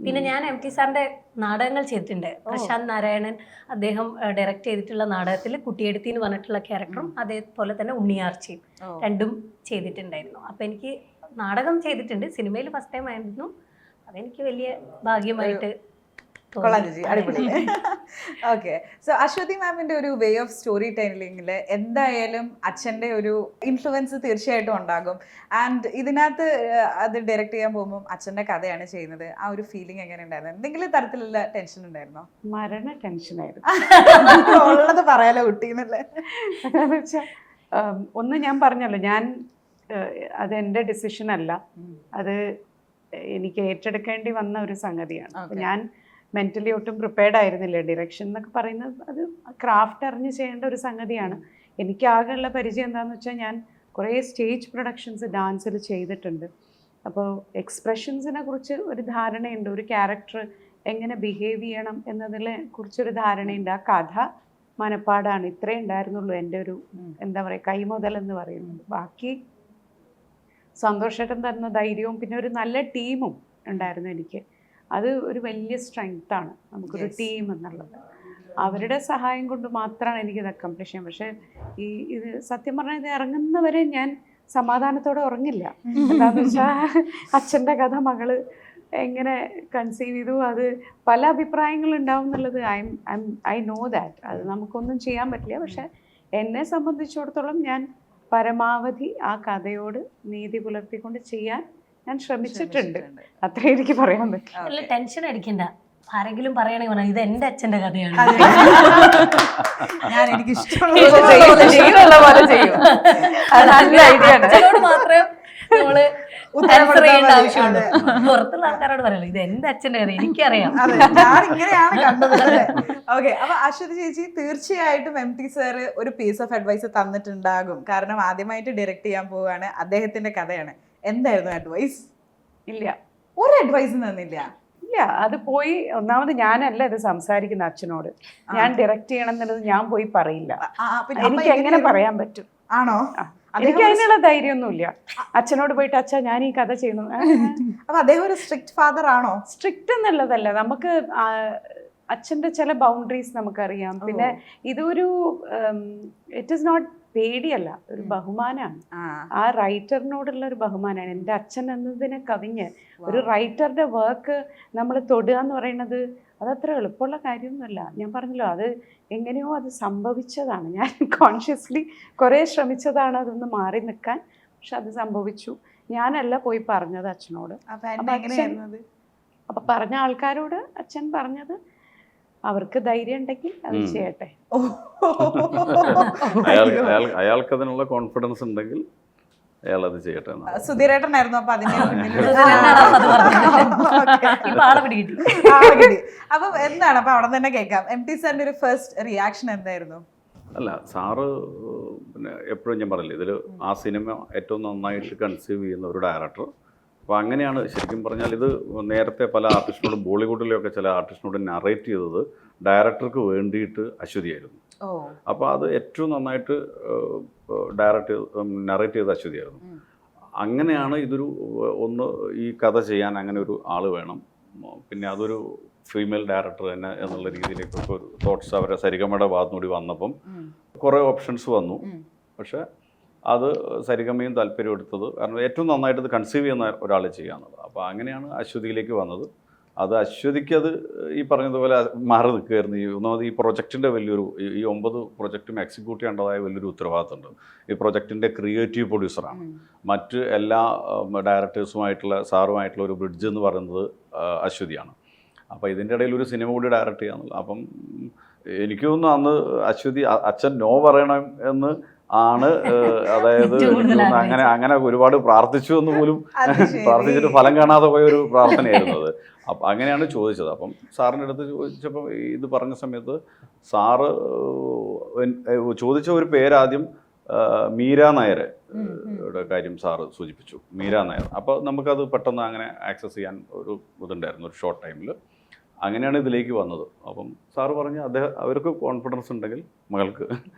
പിന്നെ ഞാൻ MT സാറിന്റെ നാടകങ്ങൾ ചെയ്തിട്ടുണ്ട്. പ്രശാന്ത് നാരായണൻ അദ്ദേഹം ഡയറക്റ്റ് ചെയ്തിട്ടുള്ള നാടകത്തിൽ കുട്ടിയെടുത്തി എന്ന് പറഞ്ഞിട്ടുള്ള ക്യാരക്ടറും അതേപോലെ തന്നെ ഉണ്ണിയാർച്ചയും രണ്ടും ചെയ്തിട്ടുണ്ടായിരുന്നു. അപ്പം എനിക്ക് നാടകം ചെയ്തിട്ടുണ്ട്. സിനിമയിൽ ഫസ്റ്റ് ടൈം ആയിരുന്നു. അതെനിക്ക് വലിയ ഭാഗ്യമായിട്ട് അടിപൊളി. ഓക്കെ, സോ അശ്വതി മാമിന്റെ ഒരു വേ ഓഫ് സ്റ്റോറി ടെല്ലിംഗിൽ എന്തായാലും അച്ഛൻ്റെ ഒരു ഇൻഫ്ലുവൻസ് തീർച്ചയായിട്ടും ഉണ്ടാകും. ആൻഡ് ഇതിനകത്ത് അത് ഡയറക്റ്റ് ചെയ്യാൻ പോകുമ്പോൾ അച്ഛൻ്റെ കഥയാണ് ചെയ്യുന്നത്. ആ ഒരു ഫീലിംഗ് എങ്ങനെ ഉണ്ടായിരുന്നു? എന്തെങ്കിലും തരത്തിലുള്ള ടെൻഷൻ ഉണ്ടായിരുന്നോ? മരണ ടെൻഷനായിരുന്നു. ഉള്ളത് പറയാലോ കുട്ടീന്നല്ലേ. ഒന്ന് ഞാൻ പറഞ്ഞല്ലോ, അത് എൻ്റെ ഡിസിഷൻ അല്ല, അത് എനിക്ക് ഏറ്റെടുക്കേണ്ടി വന്ന ഒരു സംഗതിയാണ്. അപ്പം ഞാൻ മെൻ്റലി ഒട്ടും പ്രിപ്പയർഡ് ആയിരുന്നില്ല. ഡിറക്ഷൻ എന്നൊക്കെ പറയുന്നത് അത് ക്രാഫ്റ്റ് അറിഞ്ഞ് ചെയ്യേണ്ട ഒരു സംഗതിയാണ്. എനിക്ക് ആകെയുള്ള പരിചയം എന്താണെന്ന് വെച്ചാൽ ഞാൻ കുറേ സ്റ്റേജ് പ്രൊഡക്ഷൻസ് ഡാൻസിൽ ചെയ്തിട്ടുണ്ട്. അപ്പോൾ എക്സ്പ്രഷൻസിനെ കുറിച്ച് ഒരു ധാരണയുണ്ട്, ഒരു ക്യാരക്ടർ എങ്ങനെ ബിഹേവ് ചെയ്യണം എന്നതിനെ കുറിച്ചൊരു ധാരണയുണ്ട്. ആ കഥ മനപ്പാടാണ്. ഇത്രേ ഉണ്ടായിരുന്നുള്ളൂ എൻ്റെ ഒരു എന്താ പറയുക കൈമുതൽ എന്ന് പറയുന്നത്. ബാക്കി സന്തോഷേട്ടൻ തരുന്ന ധൈര്യവും പിന്നെ ഒരു നല്ല ടീമും ഉണ്ടായിരുന്നു എനിക്ക്. അത് ഒരു വലിയ സ്ട്രെങ്ത്താണ് നമുക്കൊരു ടീം എന്നുള്ളത്. അവരുടെ സഹായം കൊണ്ട് മാത്രമാണ് എനിക്കിത് അക്കംപ്ലിഷ് ചെയ്യാൻ. പക്ഷേ ഇത് സത്യം പറഞ്ഞാൽ ഇത് ഇറങ്ങുന്നവരെ ഞാൻ സമാധാനത്തോടെ ഉറങ്ങില്ല. എന്താന്ന് വെച്ചാൽ അച്ഛൻ്റെ കഥ മകള് എങ്ങനെ കൺസീവ് ചെയ്തു, അത് പല അഭിപ്രായങ്ങളുണ്ടാവും എന്നുള്ളത് ഐ നോ ദാറ്റ്. അത് നമുക്കൊന്നും ചെയ്യാൻ പറ്റില്ല. പക്ഷെ എന്നെ സംബന്ധിച്ചിടത്തോളം ഞാൻ പരമാവധി ആ കഥയോട് നീതി പുലർത്തിക്കൊണ്ട് ചെയ്യാൻ ഞാൻ ശ്രമിച്ചിട്ടുണ്ട്. അത്രേ എനിക്ക് പറയാൻ പറ്റും. അല്ല, ടെൻഷൻ അടിക്കണ്ട. ആരെങ്കിലും പറയണെങ്കിൽ പറഞ്ഞാൽ ഇത് എൻ്റെ അച്ഛൻ്റെ കഥയാണ്. ഞാൻ എനിക്ക് അച്ഛനോട് മാത്രമേ നമ്മള് ആൻസർ ചെയ്യേണ്ട ആവശ്യമുള്ളൂ. പുറത്തുള്ള ആൾക്കാരോട് പറയല്ലോ ഇത് എൻ്റെ അച്ഛൻ്റെ കഥ, എനിക്കറിയാം. ഞാൻ ഇങ്ങനെയാണ് കണ്ടത്. ഓക്കെ, അപ്പൊ അശ്വതി ചേച്ചി തീർച്ചയായിട്ടും MT സാർ ഒരു പീസ് ഓഫ് അഡ്വൈസ് തന്നിട്ടുണ്ടാകും. കാരണം ആദ്യമായിട്ട് ഡയറക്റ്റ് ചെയ്യാൻ പോവുകയാണ്, അദ്ദേഹത്തിന്റെ കഥയാണ്. എന്തായിരുന്നു അഡ്വൈസ്? ഇല്ല, ഒരു അഡ്വൈസും തന്നില്ല. ഇല്ല, അത് പോയി ഒന്നാമത് ഞാനല്ല ഇത് സംസാരിക്കുന്ന അച്ഛനോട്. ഞാൻ ഡയറക്റ്റ് ചെയ്യണം എന്നുള്ളത് ഞാൻ പോയി പറയില്ല. എനിക്ക് എങ്ങനെ പറയാൻ പറ്റും? ആണോ? എനിക്ക് അതിനുള്ള ധൈര്യമൊന്നുമില്ല. അച്ഛനോട് പോയിട്ട് അച്ഛാ ഞാൻ ഈ കഥ ചെയ്യുന്നു. അപ്പൊ അദ്ദേഹം ഒരു സ്ട്രിക്റ്റ് ഫാദർ ആണോ? സ്ട്രിക്റ്റ് എന്നുള്ളതല്ല, നമുക്ക് അച്ഛൻ്റെ ചില ബൗണ്ടറീസ് നമുക്കറിയാം. പിന്നെ ഇതൊരു ഇറ്റ് ഈസ് നോട്ട് പേടിയല്ല, ഒരു ബഹുമാനമാണ്. ആ റൈറ്ററിനോടുള്ള ഒരു ബഹുമാനമാണ്. എൻ്റെ അച്ഛൻ എന്നതിനെ കവിഞ്ഞ് ഒരു റൈറ്ററുടെ വർക്ക് നമ്മൾ തൊടുക എന്ന് പറയുന്നത് അതത്ര എളുപ്പമുള്ള കാര്യമൊന്നുമല്ല. ഞാൻ പറഞ്ഞല്ലോ, അത് എങ്ങനെയോ അത് സംഭവിച്ചതാണ്. ഞാൻ കോൺഷ്യസ്ലി കുറേ ശ്രമിച്ചതാണ് അതൊന്ന് മാറി നിൽക്കാൻ. പക്ഷെ അത് സംഭവിച്ചു. ഞാനല്ല പോയി പറഞ്ഞത് അച്ഛനോട്. അപ്പൊ പറഞ്ഞ ആൾക്കാരോട് അച്ഛൻ പറഞ്ഞത് അവർക്ക് ധൈര്യം ഉണ്ടെങ്കിൽ അത് ചെയ്യട്ടെ. അയാൾക്ക് അതിനുള്ള കോൺഫിഡൻസ് ഉണ്ടെങ്കിൽ അയാൾ അത് ചെയ്യട്ടെ. സുധീരേട്ടനായിരുന്നു അപ്പൊ അതിന് അപ്പൊ എന്താണ് അപ്പൊ അവിടെ തന്നെ കേൾക്കാം. MT സാറിന്റെ ഒരു ഫസ്റ്റ് റിയാക്ഷൻ എന്തായിരുന്നു? അല്ല, സാറ് പിന്നെ എപ്പോഴും ഞാൻ പറയില്ല, ഇതിൽ ആ സിനിമ ഏറ്റവും നന്നായിട്ട് കൺസീവ് ചെയ്യുന്ന ഒരു ഡയറക്ടർ. അപ്പോൾ അങ്ങനെയാണ് ശരിക്കും പറഞ്ഞാൽ. ഇത് നേരത്തെ പല ആർട്ടിസ്റ്റിനോടും ബോളിവുഡിലെയൊക്കെ ചില ആർട്ടിസ്റ്റിനോട് നറേറ്റ് ചെയ്തത് ഡയറക്ടർക്ക് വേണ്ടിയിട്ട് അശ്വതിയായിരുന്നു. അപ്പോൾ അത് ഏറ്റവും നന്നായിട്ട് നറേറ്റ് ചെയ്ത അശ്വതിയായിരുന്നു. അങ്ങനെയാണ് ഇതൊരു ഈ കഥ ചെയ്യാൻ അങ്ങനെ ഒരു ആൾ വേണം. പിന്നെ അതൊരു ഫീമെയിൽ ഡയറക്ടർ തന്നെ എന്നുള്ള രീതിയിലേക്കൊക്കെ ഒരു തോട്ട്സ് അവരെ സരിഗമയുടെ ഭാഗത്തുകൂടി വന്നപ്പം കുറേ ഓപ്ഷൻസ് വന്നു. പക്ഷേ അത് സരിഗമയും താല്പര്യം എടുത്തത് കാരണം ഏറ്റവും നന്നായിട്ട് ഇത് കൺസീവ് ചെയ്യുന്ന ഒരാൾ ചെയ്യാന്നുള്ളത്. അപ്പോൾ അങ്ങനെയാണ് അശ്വതിയിലേക്ക് വന്നത്. അത് അശ്വതിക്ക് അത് ഈ പറഞ്ഞതുപോലെ മാറി നിൽക്കുകയായിരുന്നു. ഒന്നാമത് ഈ പ്രൊജക്റ്റിൻ്റെ വലിയൊരു ഈ 9 പ്രൊജക്റ്റും എക്സിക്യൂട്ട് ചെയ്യേണ്ടതായ വലിയൊരു ഉത്തരവാദിത്തമുണ്ട്. ഈ പ്രൊജക്റ്റിൻ്റെ ക്രിയേറ്റീവ് പ്രൊഡ്യൂസറാണ്. മറ്റ് എല്ലാ ഡയറക്ടേഴ്സുമായിട്ടുള്ള സാറുമായിട്ടുള്ള ഒരു ബ്രിഡ്ജ് എന്ന് പറയുന്നത് അശ്വതിയാണ്. അപ്പോൾ ഇതിൻ്റെ ഇടയിൽ ഒരു സിനിമ കൂടി ഡയറക്റ്റ് ചെയ്യാന്നുള്ളത്. അപ്പം എനിക്ക് തോന്നുന്നു അന്ന് അശ്വതി അച്ഛൻ നോ പറയണം എന്ന് ആണ്, അതായത് അങ്ങനെ ഒരുപാട് പ്രാർത്ഥിച്ചു എന്ന് പോലും പ്രാർത്ഥിച്ചിട്ട് ഫലം കാണാതെ പോയ ഒരു പ്രാർത്ഥനയായിരുന്നു അത്. അപ്പം അങ്ങനെയാണ് ചോദിച്ചത്. അപ്പം സാറിൻ്റെ അടുത്ത് ചോദിച്ചപ്പം ഇത് പറഞ്ഞ സമയത്ത് സാറ് ചോദിച്ച ഒരു പേരാദ്യം മീര നായരുടെ കാര്യം സാറ് സൂചിപ്പിച്ചു. മീര നായർ. അപ്പോൾ നമുക്കത് പെട്ടെന്ന് അങ്ങനെ ആക്സസ് ചെയ്യാൻ ഒരു ഇതുണ്ടായിരുന്നു ഒരു ഷോർട്ട് ടൈമിൽ. അങ്ങനെയാണ് ഇതിലേക്ക് വന്നത്. അപ്പം സാറ് പറഞ്ഞ് അവർക്ക് കോൺഫിഡൻസ് ഉണ്ടെങ്കിൽ, മകൾക്ക്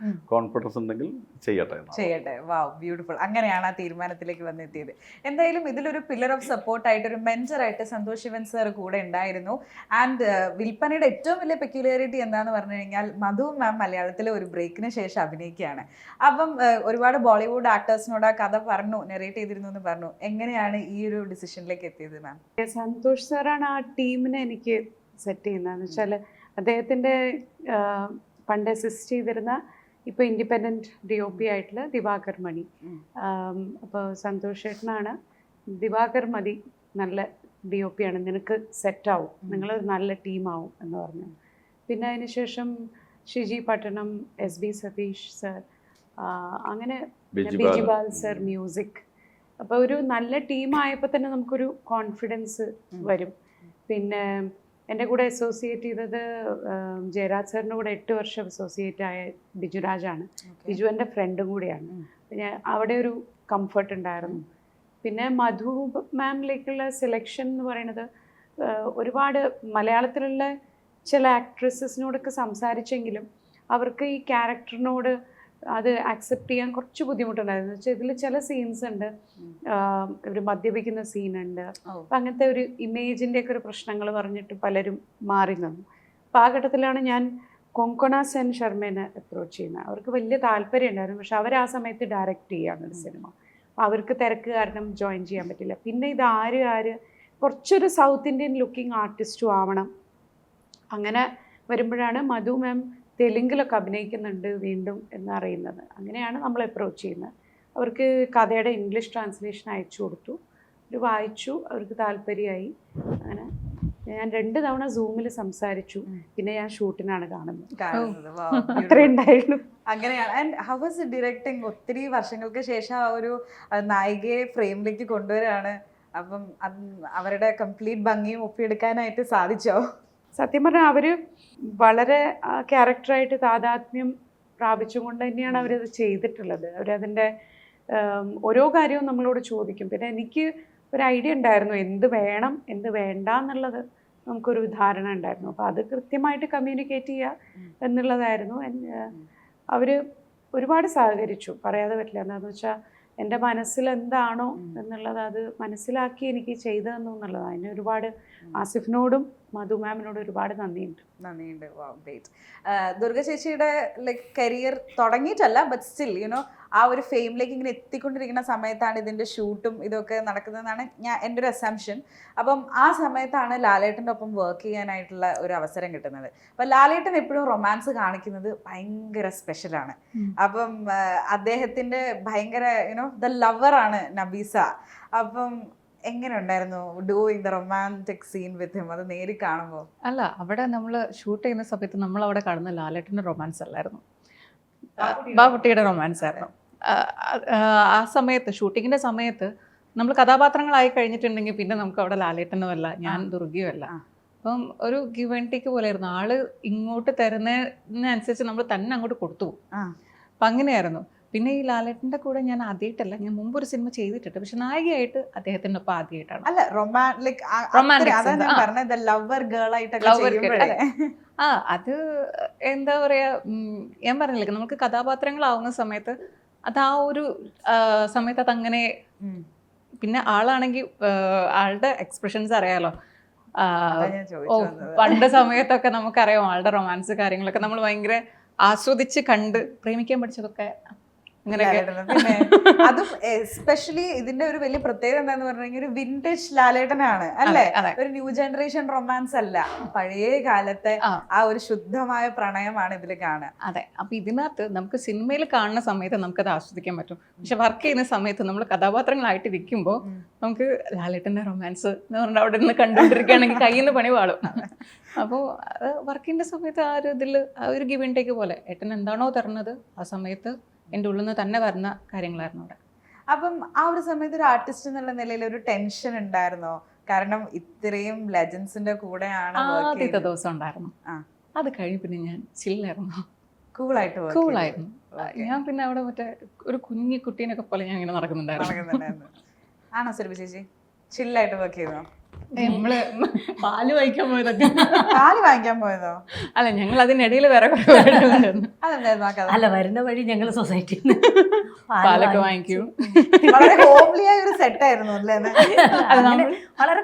കോൺഫിഡൻസ് ഉണ്ടെങ്കിൽ ചെയ്യട്ടെ. വാവ്, ബ്യൂട്ടിഫുൾ. അങ്ങനെയാണ് ആ തീരുമാനത്തിലേക്ക് വന്നെത്തിയത്. എന്തായാലും ഇതിലൊരു പില്ലർ ഓഫ് സപ്പോർട്ടായിട്ട്, ഒരു മെൻറ്ററായിട്ട് സന്തോഷ് ശിവൻ സാർ കൂടെ ഉണ്ടായിരുന്നു. ആൻഡ് വിൽപ്പനയുടെ ഏറ്റവും വലിയ പെക്യുലാരിറ്റി എന്താണെന്ന് പറഞ്ഞു കഴിഞ്ഞാൽ മധു മാം മലയാളത്തിലെ ഒരു ബ്രേക്കിന് ശേഷം അഭിനയിക്കുകയാണ്. അപ്പം ഒരുപാട് ബോളിവുഡ് ആക്ടേഴ്സിനോട് ആ കഥ പറഞ്ഞു, നെറേറ്റ് ചെയ്തിരുന്നു എന്ന് പറഞ്ഞു. എങ്ങനെയാണ് ഈ ഒരു ഡിസിഷനിലേക്ക് എത്തിയത് മാം? സന്തോഷ് സാറാണ് ആ ടീമിനെ എനിക്ക് സെറ്റ് ചെയ്യുന്നതെന്ന് വെച്ചാൽ അദ്ദേഹത്തിൻ്റെ പണ്ട് അസിസ്റ്റ് ചെയ്തിരുന്ന ഇപ്പോൾ ഇൻഡിപെൻഡൻറ്റ് DOP ആയിട്ടുള്ള ദിവാകർ മണി. അപ്പോൾ സന്തോഷ് ചേട്ടനാണ് ദിവാകർ മതി, നല്ല DOP ആണ്, നിനക്ക് സെറ്റാവും, നിങ്ങൾ നല്ല ടീമാവും എന്ന് പറഞ്ഞു. പിന്നെ അതിന് ശേഷം ഷിജി പട്ടണം, SB സതീഷ് സർ, അങ്ങനെ ബിജിബാൽ സർ മ്യൂസിക്. അപ്പോൾ ഒരു നല്ല ടീമായപ്പോൾ തന്നെ നമുക്കൊരു കോൺഫിഡൻസ് വരും. പിന്നെ എൻ്റെ കൂടെ അസോസിയേറ്റ് ചെയ്തത് ജയരാജ് സാറിൻ്റെ കൂടെ 8 വർഷം അസോസിയേറ്റ് ആയ ബിജുരാജാണ്. ബിജു എൻ്റെ ഫ്രണ്ടും കൂടിയാണ്. പിന്നെ അവിടെ ഒരു കംഫർട്ട് ഉണ്ടായിരുന്നു. പിന്നെ മധു മാമിലേക്കുള്ള സെലക്ഷൻ എന്ന് പറയുന്നത് ഒരുപാട് മലയാളത്തിലുള്ള ചില ആക്ട്രസസിനോടൊക്കെ സംസാരിച്ചെങ്കിലും അവർക്ക് ഈ ക്യാരക്ടറിനോട് അത് ആക്സെപ്റ്റ് ചെയ്യാൻ കുറച്ച് ബുദ്ധിമുട്ടുണ്ടായിരുന്നു. വെച്ചാൽ ഇതിൽ ചില സീൻസ് ഉണ്ട്, ഒരു മദ്യപിക്കുന്ന സീനുണ്ട്. അപ്പം അങ്ങനത്തെ ഒരു ഇമേജിൻ്റെയൊക്കെ ഒരു പ്രശ്നങ്ങൾ പറഞ്ഞിട്ട് പലരും മാറി നിന്നു. അപ്പോൾ ആ ഘട്ടത്തിലാണ് ഞാൻ കൊങ്കണ സെൻ ശർമ്മേനെ അപ്രോച്ച് ചെയ്യുന്നത്. അവർക്ക് വലിയ താല്പര്യം ഉണ്ടായിരുന്നു, പക്ഷെ അവർ ആ സമയത്ത് ഡയറക്റ്റ് ചെയ്യാണ് ഒരു സിനിമ. അപ്പോൾ അവർക്ക് തിരക്ക് കാരണം ജോയിൻ ചെയ്യാൻ പറ്റില്ല. പിന്നെ ഇത് ആര് കുറച്ചൊരു സൗത്ത് ഇന്ത്യൻ ലുക്കിംഗ് ആർട്ടിസ്റ്റും ആവണം. അങ്ങനെ വരുമ്പോഴാണ് മധു മാം തെലുങ്കിലൊക്കെ അഭിനയിക്കുന്നുണ്ട് വീണ്ടും എന്നറിയുന്നത്. അങ്ങനെയാണ് നമ്മൾ അപ്രോച്ച് ചെയ്യുന്നത്. അവർക്ക് കഥയുടെ ഇംഗ്ലീഷ് ട്രാൻസ്ലേഷൻ അയച്ചു കൊടുത്തു. അവർ വായിച്ചു, അവർക്ക് താല്പര്യമായി. അങ്ങനെ ഞാൻ 2 തവണ സൂമിൽ സംസാരിച്ചു. പിന്നെ ഞാൻ ഷൂട്ടിനാണ് കാണുന്നത്. അത്രേ ഉണ്ടായിരുന്നു. അങ്ങനെയാണ്. And how was ഡിറക്ടിങ്? ഒത്തിരി വർഷങ്ങൾക്ക് ശേഷം ആ ഒരു നായികയെ ഫ്രെയിമിലേക്ക് കൊണ്ടുവരാണ്. അപ്പം അവരുടെ കംപ്ലീറ്റ് ഭംഗിയും ഒപ്പിയെടുക്കാനായിട്ട് സാധിച്ചോ? സത്യം പറഞ്ഞാൽ അവർ വളരെ ക്യാരക്ടറായിട്ട് താതാത്മ്യം പ്രാപിച്ചുകൊണ്ട് തന്നെയാണ് അവരത് ചെയ്തിട്ടുള്ളത്. അവരതിൻ്റെ ഓരോ കാര്യവും നമ്മളോട് ചോദിക്കും. പിന്നെ എനിക്ക് ഒരു ഐഡിയ ഉണ്ടായിരുന്നു എന്ത് വേണം എന്ത് വേണ്ട എന്നുള്ളത്. നമുക്കൊരു ധാരണ ഉണ്ടായിരുന്നു. അപ്പോൾ അത് കൃത്യമായിട്ട് കമ്മ്യൂണിക്കേറ്റ് ചെയ്യുക എന്നുള്ളതായിരുന്നു. അവർ ഒരുപാട് സഹകരിച്ചു, പറയാതെ പറ്റില്ല. എന്താണെന്ന് വെച്ചാൽ എൻ്റെ മനസ്സിൽ എന്താണോ എന്നുള്ളത് അത് മനസ്സിലാക്കി എനിക്ക് ചെയ്തു തന്നു എന്നുള്ളതാണ്. അതിന് ഒരുപാട് ആസിഫിനോടും മധു മാമിനോടും ഒരുപാട് നന്ദിയുണ്ട്. ഗ്രേറ്റ്. ദുർഗ ചേച്ചിയുടെ ലൈക്ക് കരിയർ തുടങ്ങിയിട്ടല്ല, ബട്ട് സ്റ്റിൽ യുനോ ആ ഒരു ഫെയിമിലേക്ക് ഇങ്ങനെ എത്തിക്കൊണ്ടിരിക്കുന്ന സമയത്താണ് ഇതിൻ്റെ ഷൂട്ടും ഇതൊക്കെ നടക്കുന്നതെന്നാണ് എൻ്റെ ഒരു അസംഷൻ. അപ്പം ആ സമയത്താണ് ലാലേട്ടൻ്റെ ഒപ്പം വർക്ക് ചെയ്യാനായിട്ടുള്ള ഒരു അവസരം കിട്ടുന്നത്. അപ്പം ലാലേട്ടൻ എപ്പോഴും റൊമാൻസ് കാണിക്കുന്നത് ഭയങ്കര സ്പെഷ്യലാണ്. അപ്പം അദ്ദേഹത്തിൻ്റെ ഭയങ്കര യുനോ ദ ലവറാണ് നബീസ. അപ്പം എങ്ങനെ ഉണ്ടായിരുന്നു doing the romantic scene with him? അത് നേരിൽ കാണുമ്പോൾ അല്ല, അവിടെ നമ്മൾ ഷൂട്ട് ചെയ്യുന്ന സമയത്ത് നമ്മൾ അവിടെ കാണുന്ന ലാലേട്ടൻ്റെ റൊമാൻസ് അല്ലായിരുന്നു, ബാബുട്ടിയുടെ റൊമാൻസ് ആയിരുന്നു. ആ സമയത്ത് ഷൂട്ടിങ്ങിൻ്റെ സമയത്ത് നമ്മൾ കഥാപാത്രങ്ങളായി കഴിഞ്ഞിട്ടുണ്ടെങ്കിൽ പിന്നെ നമുക്ക് അവിടെ ലാലേട്ടനും അല്ല, ഞാൻ ദുർഗയും അല്ല. അപ്പം ഒരു ഗിവ് ആൻഡ് ടേക്ക് പോലെയായിരുന്നു. ആള് ഇങ്ങോട്ട് തരുന്നതിനനുസരിച്ച് നമ്മൾ തന്നെ അങ്ങോട്ട് കൊടുത്തു. അപ്പം അങ്ങനെയായിരുന്നു. പിന്നെ ഈ ലാലേട്ടൻ്റെ കൂടെ ഞാൻ ആദ്യമായിട്ടല്ല, ഞാൻ മുമ്പൊരു സിനിമ ചെയ്തിട്ടുണ്ട്, പക്ഷെ നായികയായിട്ട് അദ്ദേഹത്തിൻ്റെ ഒപ്പം ആദ്യമായിട്ടാണ്. അല്ല അത് എന്താ പറയാ, ഞാൻ പറഞ്ഞില്ലേ, നമുക്ക് കഥാപാത്രങ്ങളാവുന്ന സമയത്ത് അത് ആ ഒരു സമയത്ത് അതങ്ങനെ. പിന്നെ ആളാണെങ്കിൽ ആളുടെ എക്സ്പ്രഷൻസ് അറിയാലോ. പണ്ട് സമയത്തൊക്കെ നമുക്കറിയാം ആളുടെ റൊമാൻസ് കാര്യങ്ങളൊക്കെ നമ്മൾ ഭയങ്കര ആസ്വദിച്ച് കണ്ട് പ്രേമിക്കാൻ പഠിച്ചതൊക്കെ പിന്നെ അതും എസ്പെഷ്യലി ഇതിന്റെ ഒരു വലിയ പ്രത്യേകത എന്താന്ന് പറഞ്ഞാൽ ഒരു വിന്റേജ് ലാലേട്ടനാണ് അല്ലേ? ഒരു ന്യൂ ജനറേഷൻ റൊമാൻസ് അല്ല, പഴയ കാലത്തെ ആ ഒരു ശുദ്ധമായ പ്രണയമാണ് ഇതിൽ കാണുക. അതെ. അപ്പൊ ഇതിനകത്ത് നമുക്ക് സിനിമയിൽ കാണുന്ന സമയത്ത് നമുക്കത് ആസ്വദിക്കാൻ പറ്റും. പക്ഷെ വർക്ക് ചെയ്യുന്ന സമയത്ത് നമ്മൾ കഥാപാത്രങ്ങളായിട്ട് ഇരിക്കുമ്പോൾ നമുക്ക് ലാലേട്ടന്റെ റൊമാൻസ് എന്ന് പറഞ്ഞാൽ അവിടെ നിന്ന് കണ്ടുകൊണ്ടിരിക്കുകയാണെങ്കിൽ കയ്യിൽ നിന്ന് പണി പാളും. അപ്പോൾ വർക്കിന്റെ സമയത്ത് ആ ഒരു ഇതിൽ ആ ഒരു ഗിവ് ആൻഡ് ടേക്ക് പോലെ ഏട്ടൻ എന്താണോ തരുന്നത് ആ സമയത്ത് എൻ്റെ ഉള്ളിൽ നിന്ന് തന്നെ വരുന്ന കാര്യങ്ങളായിരുന്നു അവിടെ. അപ്പം ആ ഒരു സമയത്ത് ഒരു ആർട്ടിസ്റ്റ് എന്നുള്ള നിലയിൽ ഒരു ടെൻഷൻ ഉണ്ടായിരുന്നോ? കാരണം ഇത്രയും ലെജൻസിന്റെ കൂടെയാണ്. ആദ്യത്തെ ദിവസം ഉണ്ടായിരുന്നു. അത് കഴിഞ്ഞ് പിന്നെ ഞാൻ ചില്ലായിരുന്നു, കൂളായിരുന്നു. ഞാൻ പിന്നെ അവിടെ മറ്റേ ഒരു കുഞ്ഞി കുട്ടീനൊക്കെ പോലെ ഞാൻ ഇങ്ങനെ നടക്കുന്നുണ്ടായിരുന്നു. ആണോ സുരഭി ചേച്ചി? ചില്ലായിട്ട് വർക്ക് ചെയ്തോ? നമ്മള് പാല് വാങ്ങിക്കാൻ പോയതോ? അല്ല, ഞങ്ങൾ അതിനിടയിൽ വേറെ അല്ല, വരുന്ന വഴി ഞങ്ങൾ സൊസൈറ്റി പാലൊക്കെ വാങ്ങിക്കും. വളരെ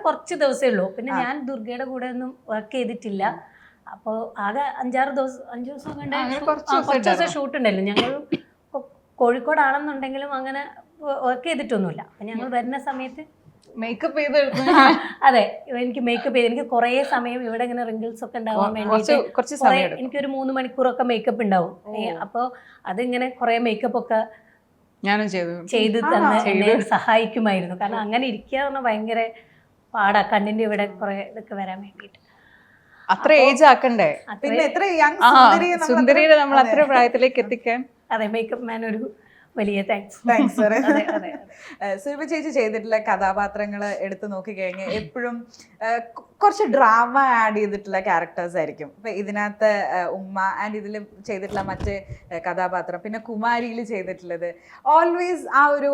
കുറച്ച് ദിവസമേ ഉള്ളൂ. പിന്നെ ഞാൻ ദുർഗയുടെ കൂടെ ഒന്നും വർക്ക് ചെയ്തിട്ടില്ല. അപ്പോൾ ആകെ 5 ദിവസം കുറച്ച് ദിവസം ഷൂട്ട് ഉണ്ടല്ലോ. ഞങ്ങൾ കോഴിക്കോടാണെന്നുണ്ടെങ്കിലും അങ്ങനെ വർക്ക് ചെയ്തിട്ടൊന്നുമില്ല. അപ്പം ഞങ്ങൾ വരുന്ന സമയത്ത് മേക്കപ്പ് ചെയ്ത് അതെ, എനിക്ക് മേക്കപ്പ് ചെയ്ത് എനിക്ക് കുറേ സമയം ഇവിടെ ഇങ്ങനെ റിങ്കിൾസ് ഒക്കെ ഉണ്ടാവാൻ വേണ്ടിയിട്ട് എനിക്കൊരു 3 മണിക്കൂറൊക്കെ മേക്കപ്പ് ഉണ്ടാവും. അപ്പോൾ അതിങ്ങനെ കുറേ മേക്കപ്പ് ഒക്കെ ഞാനും ചെയ്ത് തന്നെ എന്നെ സഹായിക്കുമായിരുന്നു. കാരണം അങ്ങനെ ഇരിക്കുക പറഞ്ഞാൽ ഭയങ്കര പാടാ, കണ്ണിൻ്റെ ഇവിടെ കുറേ ഇതൊക്കെ വരാൻ വേണ്ടിയിട്ട്. അത്ര ഏജ് ആക്കണ്ടേ, സുന്ദരിയെ നമ്മൾ അത്ര പ്രായത്തിലേക്ക് എത്തിക്കാൻ. അതെ, മേക്കപ്പ് മാൻ ഒരു വലിയ താങ്ക്സ്. സുരഭി ചേച്ചി ചെയ്തിട്ടുള്ള കഥാപാത്രങ്ങൾ എടുത്തു നോക്കിക്കഴിഞ്ഞാൽ എപ്പോഴും കുറച്ച് ഡ്രാമ ആഡ് ചെയ്തിട്ടുള്ള ക്യാരക്ടേഴ്സ് ആയിരിക്കും. ഇപ്പൊ ഇതിനകത്ത് ഉമ്മ ആൻഡ് ഇതിൽ ചെയ്തിട്ടുള്ള മറ്റ് കഥാപാത്രം, പിന്നെ കുമാരിയിൽ ചെയ്തിട്ടുള്ളത് ഓൾവേസ് ആ ഒരു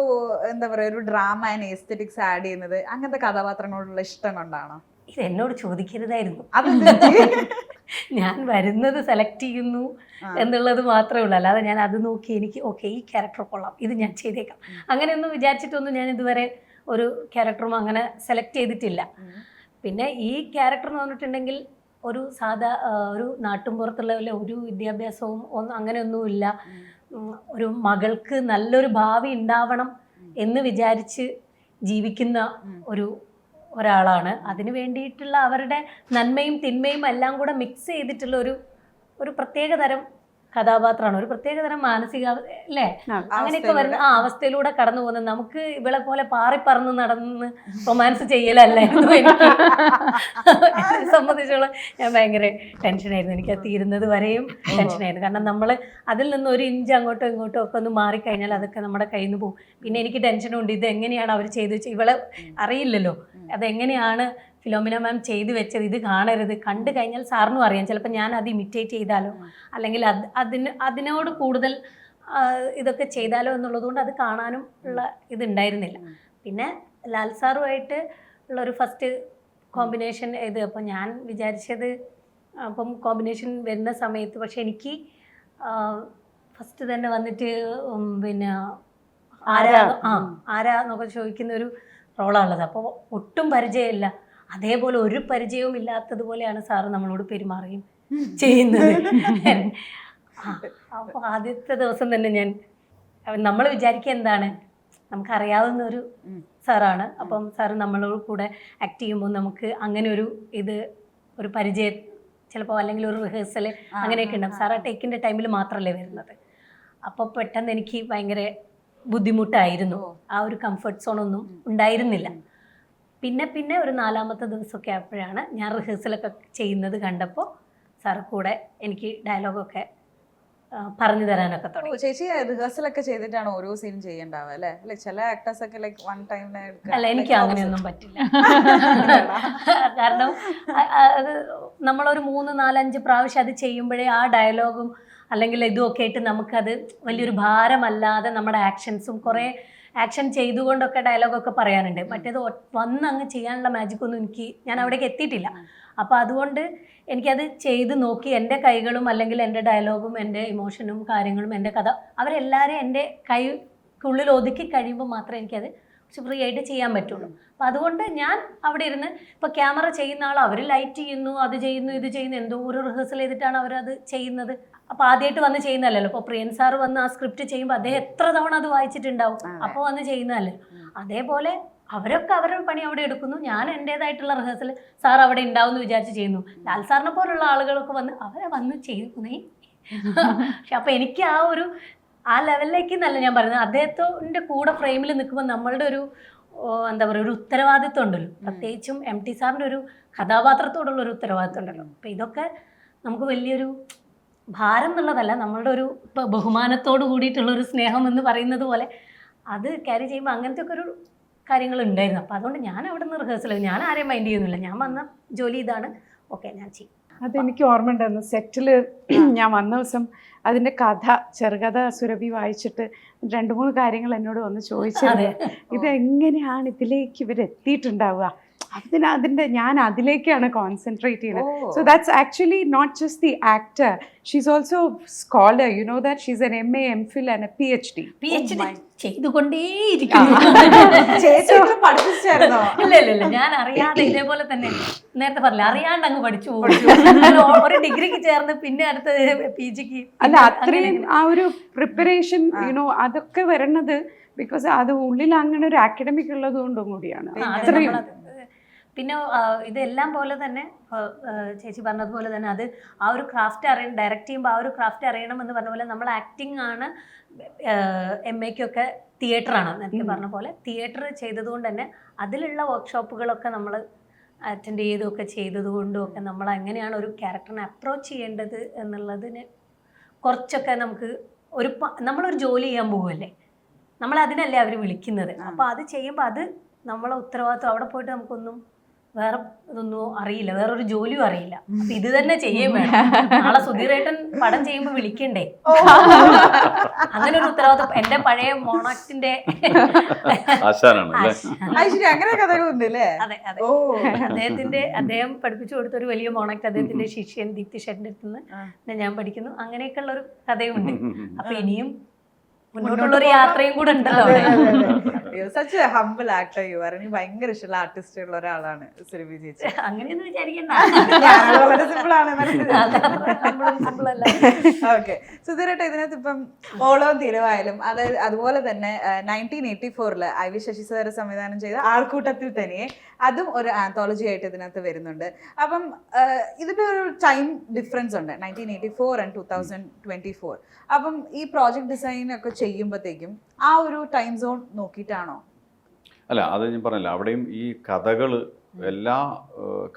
എന്താ പറയുക ഒരു ഡ്രാമ ആൻഡ് എസ്തെറ്റിക്സ് ആഡ് ചെയ്യുന്നത് അങ്ങനത്തെ കഥാപാത്രങ്ങളോടുള്ള ഇഷ്ടം കൊണ്ടാണോ? ഇത് എന്നോട് ചോദിക്കരുതായിരുന്നു. ഞാൻ വരുന്നത് സെലക്ട് ചെയ്യുന്നു എന്നുള്ളത് മാത്രമേ ഉള്ളൂ. അല്ലാതെ ഞാൻ അത് നോക്കി എനിക്ക് ഓക്കെ ഈ ക്യാരക്ടർ കൊള്ളാം, ഇത് ഞാൻ ചെയ്തേക്കാം, അങ്ങനെയൊന്നും വിചാരിച്ചിട്ടൊന്നും ഞാൻ ഇതുവരെ ഒരു ക്യാരക്ടറും അങ്ങനെ സെലക്ട് ചെയ്തിട്ടില്ല. പിന്നെ ഈ ക്യാരക്ടർ എന്ന് പറഞ്ഞിട്ടുണ്ടെങ്കിൽ ഒരു സാധാ ഒരു നാട്ടുംപുറത്തുള്ള ഒരു വിദ്യാഭ്യാസവും അങ്ങനെയൊന്നുമില്ല. ഒരു മകൾക്ക് നല്ലൊരു ഭാവി ഉണ്ടാവണം എന്ന് വിചാരിച്ച് ജീവിക്കുന്ന ഒരാളാണ്. അതിന് വേണ്ടിയിട്ടുള്ള അവരുടെ നന്മയും തിന്മയും എല്ലാം കൂടെ മിക്സ് ചെയ്തിട്ടുള്ള ഒരു പ്രത്യേക തരം കഥാപാത്രമാണ്, ഒരു പ്രത്യേകതരം മാനസിക അല്ലേ അങ്ങനെയൊക്കെ വരുന്ന അവസ്ഥയിലൂടെ കടന്നു പോകുന്നത്. നമുക്ക് ഇവളെ പോലെ പാറിപ്പറന്ന് നടന്ന് റൊമാൻസ് ചെയ്യലല്ലായിരുന്നു എനിക്ക് സംബന്ധിച്ചുള്ള. ഞാൻ ഭയങ്കര ടെൻഷനായിരുന്നു, എനിക്ക് അത് തീരുന്നത് വരെയും ടെൻഷനായിരുന്നു. കാരണം നമ്മൾ അതിൽ നിന്ന് ഒരു ഇഞ്ച് അങ്ങോട്ടോ ഇങ്ങോട്ടോ ഒക്കെ ഒന്ന് മാറിക്കഴിഞ്ഞാൽ അതൊക്കെ നമ്മുടെ കയ്യിൽ നിന്ന് പോകും. പിന്നെ എനിക്ക് ടെൻഷനുണ്ട്, ഇത് എങ്ങനെയാണ് അവർ ചെയ്ത് വെച്ചത്, ഇവളെ അറിയില്ലല്ലോ അതെങ്ങനെയാണ് ഫിലോമിന മാം ചെയ്തു വെച്ചത്, ഇത് കാണരുത്, കണ്ടു കഴിഞ്ഞാൽ സാറിനും അറിയാം ചിലപ്പോൾ ഞാൻ അത് ഇമിറ്റേറ്റ് ചെയ്താലോ അല്ലെങ്കിൽ അതിനോട് കൂടുതൽ ഇതൊക്കെ ചെയ്താലോ എന്നുള്ളതുകൊണ്ട് അത് കാണാനും ഉള്ള ഇതുണ്ടായിരുന്നില്ല. പിന്നെ ലാൽ സാറുമായിട്ട് ഉള്ളൊരു ഫസ്റ്റ് കോമ്പിനേഷൻ ഇത് അപ്പം ഞാൻ വിചാരിച്ചത് അപ്പം കോമ്പിനേഷൻ വരുന്ന സമയത്ത് പക്ഷെ എനിക്ക് ഫസ്റ്റ് തന്നെ വന്നിട്ട് പിന്നെ ആരാന്നൊക്കെ ചോദിക്കുന്ന ഒരു റോളാണുള്ളത്. അപ്പോൾ ഒട്ടും പരിചയമില്ല, അതേപോലെ ഒരു പരിചയവും ഇല്ലാത്തതുപോലെയാണ് സാറ് നമ്മളോട് പെരുമാറുകയും ചെയ്യുന്നത്. അപ്പോൾ ആദ്യത്തെ ദിവസം തന്നെ നമ്മൾ വിചാരിക്കുക എന്താണ്, നമുക്കറിയാവുന്ന ഒരു സാറാണ്. അപ്പം സാറ് നമ്മളോട് കൂടെ ആക്ട് ചെയ്യുമ്പോൾ നമുക്ക് അങ്ങനെ ഒരു പരിചയം ചിലപ്പോൾ അല്ലെങ്കിൽ ഒരു റിഹേഴ്സൽ അങ്ങനെയൊക്കെ ഉണ്ടാവും. സാർ ആ ടേക്കിൻ്റെ ടൈമിൽ മാത്രമല്ലേ വരുന്നത്. അപ്പോൾ പെട്ടെന്ന് എനിക്ക് ഭയങ്കര ബുദ്ധിമുട്ടായിരുന്നു, ആ ഒരു കംഫർട്ട് സോണൊന്നും ഉണ്ടായിരുന്നില്ല. പിന്നെ ഒരു 4ാമത്തെ ദിവസമൊക്കെ ആയപ്പോഴാണ് ഞാൻ റിഹേഴ്സലൊക്കെ ചെയ്യുന്നത് കണ്ടപ്പോൾ സാറ് കൂടെ എനിക്ക് ഡയലോഗൊക്കെ പറഞ്ഞു തരാനൊക്കെ തുടങ്ങി. ചേച്ചി റിഹേഴ്സലൊക്കെ ചെയ്തിട്ടാണ് ഓരോ സീനും ചെയ്യണ്ടാവുക അല്ലേ? ചില ആക്ടേഴ്സ് ഒക്കെ ലൈക്ക് വൺ ടൈം. അല്ല, എനിക്ക് അങ്ങനെയൊന്നും പറ്റില്ല. കാരണം അത് നമ്മളൊരു 3, 4, 5 പ്രാവശ്യം അത് ചെയ്യുമ്പോഴേ ആ ഡയലോഗും അല്ലെങ്കിൽ ഇതുമൊക്കെ ആയിട്ട് നമുക്കത് വലിയൊരു ഭാരമല്ലാതെ നമ്മുടെ ആക്ഷൻസും കുറേ ആക്ഷൻ ചെയ്തുകൊണ്ടൊക്കെ ഡയലോഗൊക്കെ പറയാനുണ്ട്. മറ്റേത് വന്നങ്ങ് ചെയ്യാനുള്ള മാജിക്കൊന്നും ഞാൻ അവിടേക്ക് എത്തിയിട്ടില്ല. അപ്പോൾ അതുകൊണ്ട് എനിക്കത് ചെയ്ത് നോക്കി എൻ്റെ കൈകളും അല്ലെങ്കിൽ എൻ്റെ ഡയലോഗും എൻ്റെ ഇമോഷനും കാര്യങ്ങളും എൻ്റെ കഥ അവരെല്ലാവരും എൻ്റെ കൈക്കുള്ളിൽ ഒതുക്കി കഴിയുമ്പോൾ മാത്രമേ എനിക്കത് കുറച്ച് ഫ്രീ ആയിട്ട് ചെയ്യാൻ പറ്റുള്ളൂ. അപ്പം അതുകൊണ്ട് ഞാൻ അവിടെ ഇരുന്ന് ഇപ്പോൾ ക്യാമറ ചെയ്യുന്ന ആൾ അവർ ലൈറ്റ് ചെയ്യുന്നു, അത് ചെയ്യുന്നു, ഇത് ചെയ്യുന്നു, എന്തോ ഒരു റിഹേഴ്സൽ ചെയ്തിട്ടാണ് അവരത് ചെയ്യുന്നത്. അപ്പോൾ ആദ്യമായിട്ട് വന്ന് ചെയ്യുന്നതല്ലല്ലോ. ഇപ്പോൾ പ്രിയൻ സാറ് വന്ന് ആ സ്ക്രിപ്റ്റ് ചെയ്യുമ്പോൾ അദ്ദേഹം എത്ര തവണ അത് വായിച്ചിട്ടുണ്ടാവും, അപ്പോൾ വന്ന് ചെയ്യുന്നതല്ലേ. അതേപോലെ അവരൊക്കെ അവരുടെ പണി അവിടെ എടുക്കുന്നു, ഞാൻ എൻ്റേതായിട്ടുള്ള റിഹേഴ്സൽ സാർ അവിടെ ഉണ്ടാവും എന്ന് വിചാരിച്ച് ചെയ്യുന്നു. ലാൽ സാറിനെ പോലുള്ള ആളുകളൊക്കെ അവരെ വന്ന് ചെയ്യുന്നേ. പക്ഷെ അപ്പോൾ എനിക്ക് ആ ലെവലിലേക്ക് എന്നല്ല ഞാൻ പറയുന്നത്, അദ്ദേഹത്തിൻ്റെ കൂടെ ഫ്രെയിമിൽ നിൽക്കുമ്പോൾ നമ്മളുടെ എന്താ പറയുക ഒരു ഉത്തരവാദിത്വം ഉണ്ടല്ലോ, പ്രത്യേകിച്ചും MT സാറിൻ്റെ ഒരു കഥാപാത്രത്തോടുള്ള ഒരു ഉത്തരവാദിത്വം ഉണ്ടല്ലോ. അപ്പോൾ ഇതൊക്കെ നമുക്ക് വലിയൊരു ഭാരം എന്നുള്ളതല്ല, നമ്മളുടെ ഒരു ബഹുമാനത്തോട് കൂടിയിട്ടുള്ളൊരു സ്നേഹം എന്ന് പറയുന്നത് പോലെ അത് ക്യാരി ചെയ്യുമ്പോൾ അങ്ങനത്തെ ഒക്കെ ഒരു കാര്യങ്ങൾ ഉണ്ടായിരുന്നു. അപ്പോൾ അതുകൊണ്ട് ഞാൻ അവിടെ നിന്ന് റിഹേഴ്സൽ ഞാൻ ആരെയും മൈൻഡ് ചെയ്യുന്നില്ല, ഞാൻ വന്ന ജോലി ഇതാണ്, ഓക്കെ ഞാൻ ചെയ്യും. അതെനിക്ക് ഓർമ്മ ഉണ്ടായിരുന്നു. സെറ്റിൽ ഞാൻ വന്ന ദിവസം അതിൻ്റെ ചെറുകഥ സുരഭി വായിച്ചിട്ട് 2-3 കാര്യങ്ങൾ എന്നോട് വന്ന് ചോദിച്ചിരുന്നു. ഇതെങ്ങനെയാണ് ഇതിലേക്ക് ഇവരെത്തിയിട്ടുണ്ടാവുക, ഞാൻ അതിലേക്കാണ് കോൺസെൻട്രേറ്റ് ചെയ്യുന്നത്. So that's actually not just the actor, she's also scholar. You know that she's an MA, MPhil and a PhD. ചെയ്തുകൊണ്ടേയിരിക്കുന്നു. ഇല്ല, ഞാൻ അറിയാതെ ഇതേപോലെ തന്നെ നേരത്തെ പറഞ്ഞില്ല, അറിയാണ്ട് അങ്ങ് പഠിച്ചു പോകും. ഒരു ഡിഗ്രിക്ക് ചേർന്ന് പിന്നെ അടുത്ത PGക്ക് അല്ല, അത്രയും ആ ഒരു പ്രിപ്പറേഷൻ യുനോ അതൊക്കെ വരണത് ബിക്കോസ് അത് ഉള്ളിൽ അങ്ങനെ ഒരു അക്കാഡമിക് ഉള്ളത് കൊണ്ടും കൂടിയാണ്. പിന്നെ ഇതെല്ലാം പോലെ തന്നെ ചേച്ചി പറഞ്ഞതുപോലെ തന്നെ അത് ആ ഒരു ക്രാഫ്റ്റ് ഡയറക്റ്റ് ചെയ്യുമ്പോൾ ആ ഒരു ക്രാഫ്റ്റ് അറിയണം എന്ന് പറഞ്ഞ പോലെ നമ്മൾ ആക്ടിങ് ആണ്. MAക്കൊക്കെ തിയേറ്ററാണ്, നേരത്തെ പറഞ്ഞ പോലെ തിയേറ്റർ ചെയ്തതുകൊണ്ട് തന്നെ അതിലുള്ള വർക്ക്ഷോപ്പുകളൊക്കെ നമ്മൾ അറ്റൻഡ് ചെയ്തൊക്കെ ചെയ്തതുകൊണ്ടും ഒക്കെ നമ്മൾ എങ്ങനെയാണ് ഒരു ക്യാരക്ടറിനെ അപ്രോച്ച് ചെയ്യേണ്ടത് എന്നുള്ളതിന് കുറച്ചൊക്കെ നമുക്ക് നമ്മളൊരു ജോലി ചെയ്യാൻ പോകുമല്ലേ, നമ്മളതിനല്ലേ അവർ വിളിക്കുന്നത്. അപ്പോൾ അത് ചെയ്യുമ്പോൾ അത് നമ്മളെ ഉത്തരവാദിത്വം. അവിടെ പോയിട്ട് നമുക്കൊന്നും വേറെ ഇതൊന്നും അറിയില്ല, വേറൊരു ജോലിയും അറിയില്ല. അപ്പൊ ഇത് തന്നെ ചെയ്യേം വേണം. നാളെ സുധീറേട്ടൻ പടം ചെയ്യുമ്പോൾ വിളിക്കണ്ടേ, അങ്ങനെ ഒരു ഉത്തരവാദിത്വം. എന്റെ പഴയ മോണാക്ടിന്റെ അങ്ങനെ കഥകളുണ്ടല്ലേ? അതെ, അദ്ദേഹം പഠിപ്പിച്ചു കൊടുത്ത ഒരു വലിയ മോണാക്ട് അദ്ദേഹത്തിന്റെ ശിഷ്യൻ ദീപ്തി ഷെട്ടിന്റെ അടുത്ത് നിന്ന് ഞാൻ പഠിക്കുന്നു. അങ്ങനെയൊക്കെ ഉള്ള ഒരു കഥയുണ്ട്. അപ്പൊ ഇനിയും മുന്നോട്ടുള്ളൊരു യാത്രയും കൂടെ ഉണ്ടല്ലോ. Such A humble actor you are. എനിക്ക് ഭയങ്കര ഇഷ്ടമുള്ള ആർട്ടിസ്റ്റ് ഉള്ള ഒരാളാണ് സുരഭി ചേച്ചി. അങ്ങനെയൊന്നും വിചാരിക്കണ്ട. ഞാനത് വളരെ സിമ്പിൾ ആണ്. ഓക്കെ, സുധീരേട്ട, ഇതിനകത്ത് ഇപ്പം ഓളവും തിരുവായാലും അതുപോലെ തന്നെ 1984 ഐ വി ശശി സാർ സംവിധാനം ചെയ്ത ആൾക്കൂട്ടത്തിൽ തന്നെ അതും ഒരു ആന്തോളജി ആയിട്ട് ഇതിനകത്ത് വരുന്നുണ്ട്. അപ്പം ഇതിന്റെ ഒരു ടൈം ഡിഫറൻസ് ഉണ്ട്, 1984 and 2024. അപ്പം ഈ പ്രോജക്ട് ഡിസൈൻ ഒക്കെ ചെയ്യുമ്പോഴത്തേക്കും ആ ഒരു ടൈം സോൺ നോക്കിയിട്ടാണോ? അല്ല, അത് ഞാൻ പറഞ്ഞില്ല, അവിടെയും ഈ കഥകൾ എല്ലാ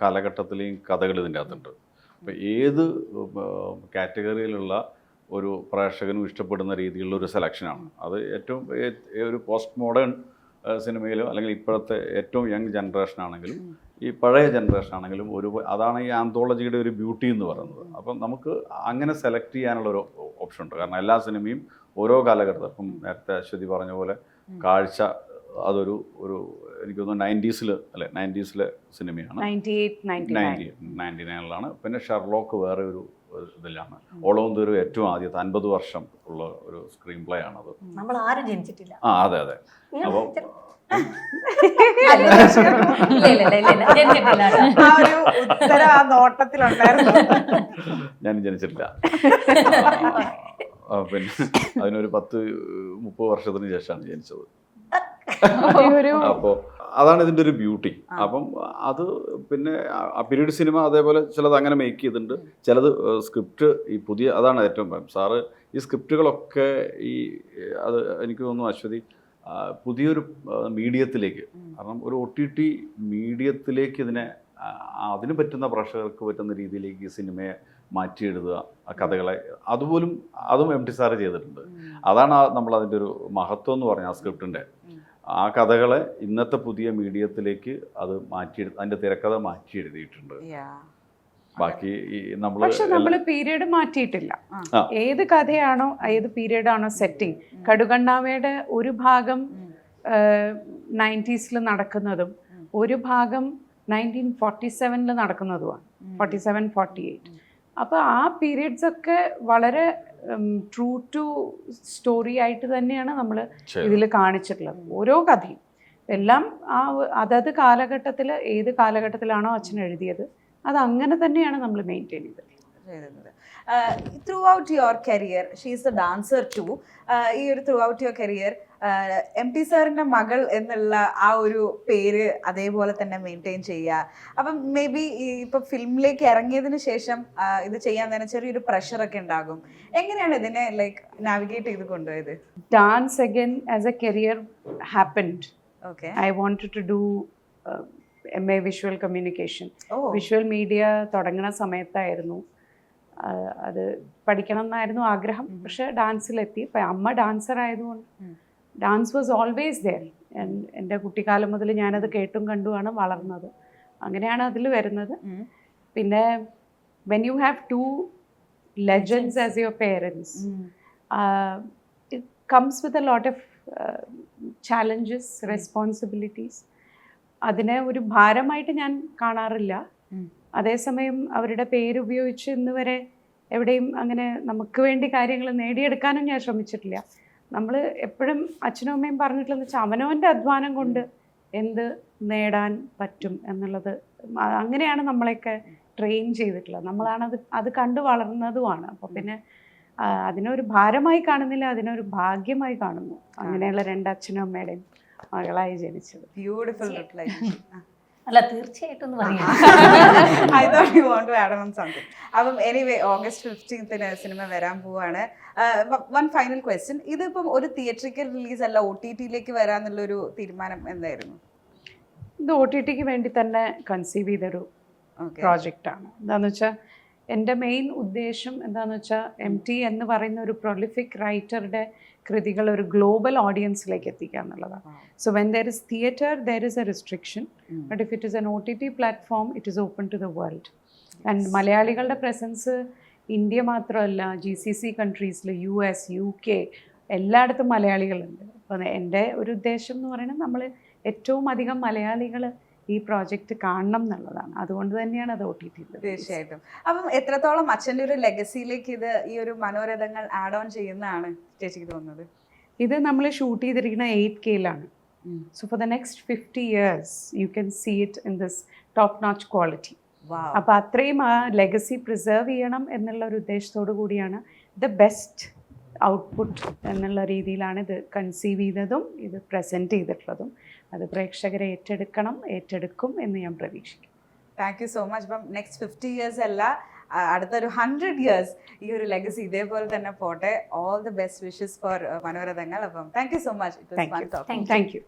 കാലഘട്ടത്തിലെയും കഥകൾ ഇതിൻ്റെ അകത്തുണ്ട്. അപ്പോൾ ഏത് കാറ്റഗറിയിലുള്ള ഒരു പ്രേക്ഷകനും ഇഷ്ടപ്പെടുന്ന രീതിയിലുള്ള ഒരു സെലക്ഷനാണ് അത്. ഏറ്റവും ഒരു പോസ്റ്റ് മോഡേൺ സിനിമയിലും അല്ലെങ്കിൽ ഇപ്പോഴത്തെ ഏറ്റവും യങ് ജനറേഷൻ ആണെങ്കിലും ഈ പഴയ ജനറേഷൻ ആണെങ്കിലും അതാണ് ഈ ആന്തോളജിയുടെ ഒരു ബ്യൂട്ടി എന്ന് പറയുന്നത്. അപ്പം നമുക്ക് അങ്ങനെ സെലക്ട് ചെയ്യാനുള്ളൊരു ഓപ്ഷൻ ഉണ്ട്. കാരണം എല്ലാ സിനിമയും ഓരോ കാലഘട്ടത്തിൽ, ഇപ്പം നേരത്തെ അശ്വതി പറഞ്ഞ പോലെ കാഴ്ച അതൊരു എനിക്ക് തോന്നുന്നു 90s സിനിമയാണ്, 99ലാണ്. പിന്നെ ഷെർലോക്ക് വേറെ ഒരു ഇതിലാണ്. ഓളവും തീരും ഏറ്റവും ആദ്യത്തെ 50 വർഷം ഉള്ള ഒരു സ്ക്രീൻ പ്ലേ ആണത്. നമ്മൾ ആരും ജനിച്ചിട്ടില്ല. അതെ. അപ്പോൾ ഞാൻ ജനിച്ചിട്ടില്ല. പിന്നെ അതിനൊരു 10-30 വർഷത്തിന് ശേഷമാണ് ജനിച്ചത്. അപ്പോൾ അതാണ് ഇതിൻ്റെ ഒരു ബ്യൂട്ടി. അപ്പം അത് പിന്നെ ആ പീരീഡ് സിനിമ അതേപോലെ ചിലത് അങ്ങനെ മേക്ക് ചെയ്തിട്ടുണ്ട്, ചിലത് സ്ക്രിപ്റ്റ് ഈ പുതിയ, അതാണ് ഏറ്റവും സാറ് ഈ സ്ക്രിപ്റ്റുകളൊക്കെ അത് എനിക്ക് തോന്നുന്നു അശ്വതി പുതിയൊരു മീഡിയത്തിലേക്ക്, കാരണം ഒരു OTT മീഡിയത്തിലേക്ക് അതിന് പറ്റുന്ന പ്രേക്ഷകർക്ക് പറ്റുന്ന രീതിയിലേക്ക് ഈ സിനിമയെ മാറ്റിയെഴുതുക, ആ കഥകളെ അതും MT സാറ് ചെയ്തിട്ടുണ്ട്. അതാണ് നമ്മൾ അതിൻ്റെ ഒരു മഹത്വം എന്ന് പറഞ്ഞാൽ ആ സ്ക്രിപ്റ്റിൻ്റെ ആ കഥകളെ ഇന്നത്തെ പുതിയ മീഡിയത്തിലേക്ക് അത് അതിൻ്റെ തിരക്കഥ മാറ്റി എഴുതിയിട്ടുണ്ട്. ബാക്കി നമ്മൾ പീരീഡ് മാറ്റിയിട്ടില്ല. ഏത് കഥയാണോ ഏത് പീരീഡാണോ സെറ്റിംഗ്, കടുകണ്ണാമയുടെ ഒരു ഭാഗം 90s നടക്കുന്നതും ഒരു ഭാഗം 1947 നടക്കുന്നതുമാണ്, 47-48. അപ്പോൾ ആ പീരീഡ്സ് ഒക്കെ വളരെ ട്രൂ ടു സ്റ്റോറി ആയിട്ട് തന്നെയാണ് നമ്മൾ ഇതിൽ കാണിച്ചിട്ടുള്ളത്. ഓരോ കഥയും എല്ലാം അതത് കാലഘട്ടത്തിൽ, ഏത് കാലഘട്ടത്തിലാണോ അച്ഛൻ എഴുതിയത് അത് അങ്ങനെ തന്നെയാണ് നമ്മൾ മെയിൻറ്റെയിൻ ചെയ്തത്. Throughout your career, she is a dancer too. ഈ ഒരു throughout your career MT സാറിൻ്റെ മകൾ എന്നുള്ള ആ ഒരു പേര് അതേപോലെ തന്നെ മെയിൻറ്റെയിൻ ചെയ്യുക. അപ്പം മേ ബി ഇപ്പം ഫിലിമിലേക്ക് ഇറങ്ങിയതിന് ശേഷം ഇത് ചെയ്യാൻ തന്നെ ചെറിയൊരു പ്രഷറൊക്കെ ഉണ്ടാകും. എങ്ങനെയാണ് ഇതിനെ നാവിഗേറ്റ് ചെയ്ത് കൊണ്ടുപോയത്? Dance again as a career happened. Okay, I wanted to do MA visual communication. Visual media തുടങ്ങുന്ന സമയത്തായിരുന്നു അത് പഠിക്കണം എന്നായിരുന്നു ആഗ്രഹം. പക്ഷെ ഡാൻസിലെത്തി. ഇപ്പം അമ്മ ഡാൻസർ ആയതുകൊണ്ട് ഡാൻസ് വാസ് ഓൾവേസ് ദെയർ. എൻ്റെ കുട്ടിക്കാലം മുതൽ ഞാനത് കേട്ടും കണ്ടുമാണ് വളർന്നത്. അങ്ങനെയാണ് അതിൽ വരുന്നത്. പിന്നെ when you have 2 legends as your parents, it comes with a lot of challenges, responsibilities. അതിനെ ഒരു ഭാരമായിട്ട് ഞാൻ കാണാറില്ല. അതേസമയം അവരുടെ പേരുപയോഗിച്ച് ഇന്ന് വരെ എവിടെയും അങ്ങനെ നമുക്ക് വേണ്ടി കാര്യങ്ങൾ നേടിയെടുക്കാനും ഞാൻ ശ്രമിച്ചിട്ടില്ല. നമ്മൾ എപ്പോഴും അച്ഛനും അമ്മയും പറഞ്ഞിട്ടുള്ളതെന്ന് വെച്ചാൽ അവനവൻ്റെ അധ്വാനം കൊണ്ട് എന്ത് നേടാൻ പറ്റും എന്നുള്ളത്. അങ്ങനെയാണ് നമ്മളെയൊക്കെ ട്രെയിൻ ചെയ്തിട്ടുള്ളത്. അത് കണ്ടു വളർന്നതുമാണ്. അപ്പോൾ പിന്നെ അതിനൊരു ഭാരമായി കാണുന്നില്ല, അതിനൊരു ഭാഗ്യമായി കാണുന്നു. അങ്ങനെയുള്ള 2 അച്ഛനും അമ്മയുടെയും മകളായി ജനിച്ചത്. Beautiful reply. അല്ല, തീർച്ചയായിട്ടും I thought you want to add on something. അപ്പം എനിവേ ഓഗസ്റ്റ് 15ന് സിനിമ വരാൻ പോവാണ്. വൺ ഫൈനൽ ക്വസ്റ്റ്യൻ, ഇതിപ്പം ഒരു തിയേറ്ററിക്കൽ റിലീസ് അല്ല, OTT-യിലേക്ക് വരാന്നുള്ളൊരു തീരുമാനം എന്തായിരുന്നു? ഇത് OTT-ക്ക് വേണ്ടി തന്നെ കൺസീവ് ചെയ്തൊരു പ്രോജക്റ്റാണ്. എന്താണെന്ന് വെച്ചാൽ എൻ്റെ മെയിൻ ഉദ്ദേശം എന്താണെന്ന് വെച്ചാൽ MT എന്ന് പറയുന്ന ഒരു പ്രൊലിഫിക് റൈറ്ററുടെ കൃതികൾ ഒരു ഗ്ലോബൽ ഓഡിയൻസിലേക്ക് എത്തിക്കുക എന്നുള്ളതാണ്. So when there is theatre there is a restriction, but if it is an OTT platform it is open to the world. And മലയാളികളുടെ പ്രസൻസ് ഇന്ത്യ മാത്രമല്ല, GCC കൺട്രീസിൽ US UK എല്ലായിടത്തും മലയാളികളുണ്ട്. അപ്പോൾ എൻ്റെ ഒരു ഉദ്ദേശം എന്ന് പറയുന്നത് നമ്മൾ ഏറ്റവും അധികം മലയാളികൾ ഈ പ്രോജക്റ്റ് കാണണം എന്നുള്ളതാണ്. അതുകൊണ്ട് തന്നെയാണ് അത് OTT. തീർച്ചയായിട്ടും. അപ്പം എത്രത്തോളം അച്ഛൻ്റെ ഒരു ലെഗസിയിലേക്ക് ഈ ഒരു മനോരഥങ്ങൾ ആഡ് ഓൺ ചെയ്യുന്നതാണ് ചേച്ചിക്ക് തോന്നുന്നത്? ഇത് നമ്മൾ ഷൂട്ട് ചെയ്തിരിക്കുന്ന 8K So for the next 50 years, you can see it in this top-notch quality. Wow. അപ്പോൾ അത്രയും ആ ലെഗസി പ്രിസർവ് ചെയ്യണം എന്നുള്ള ഒരു ഉദ്ദേശത്തോടു കൂടിയാണ് ദ ബെസ്റ്റ് ഔട്ട്പുട്ട് എന്നുള്ള രീതിയിലാണ് ഇത് കൺസീവ് ചെയ്തതും ഇത് പ്രസൻറ്റ് ചെയ്തിട്ടുള്ളതും. അത് പ്രേക്ഷകരെ ഏറ്റെടുക്കും എന്ന് ഞാൻ പ്രതീക്ഷിക്കും. Thank you so much. അപ്പം നെക്സ്റ്റ് 50 ഇയേഴ്സ് അല്ല, അടുത്തൊരു 100 ഇയേഴ്സ് ഈ ഒരു ലെഗസി ഇതേപോലെ തന്നെ പോട്ടെ. All the best wishes for Manorathangal. അപ്പം thank you so much. Thank you.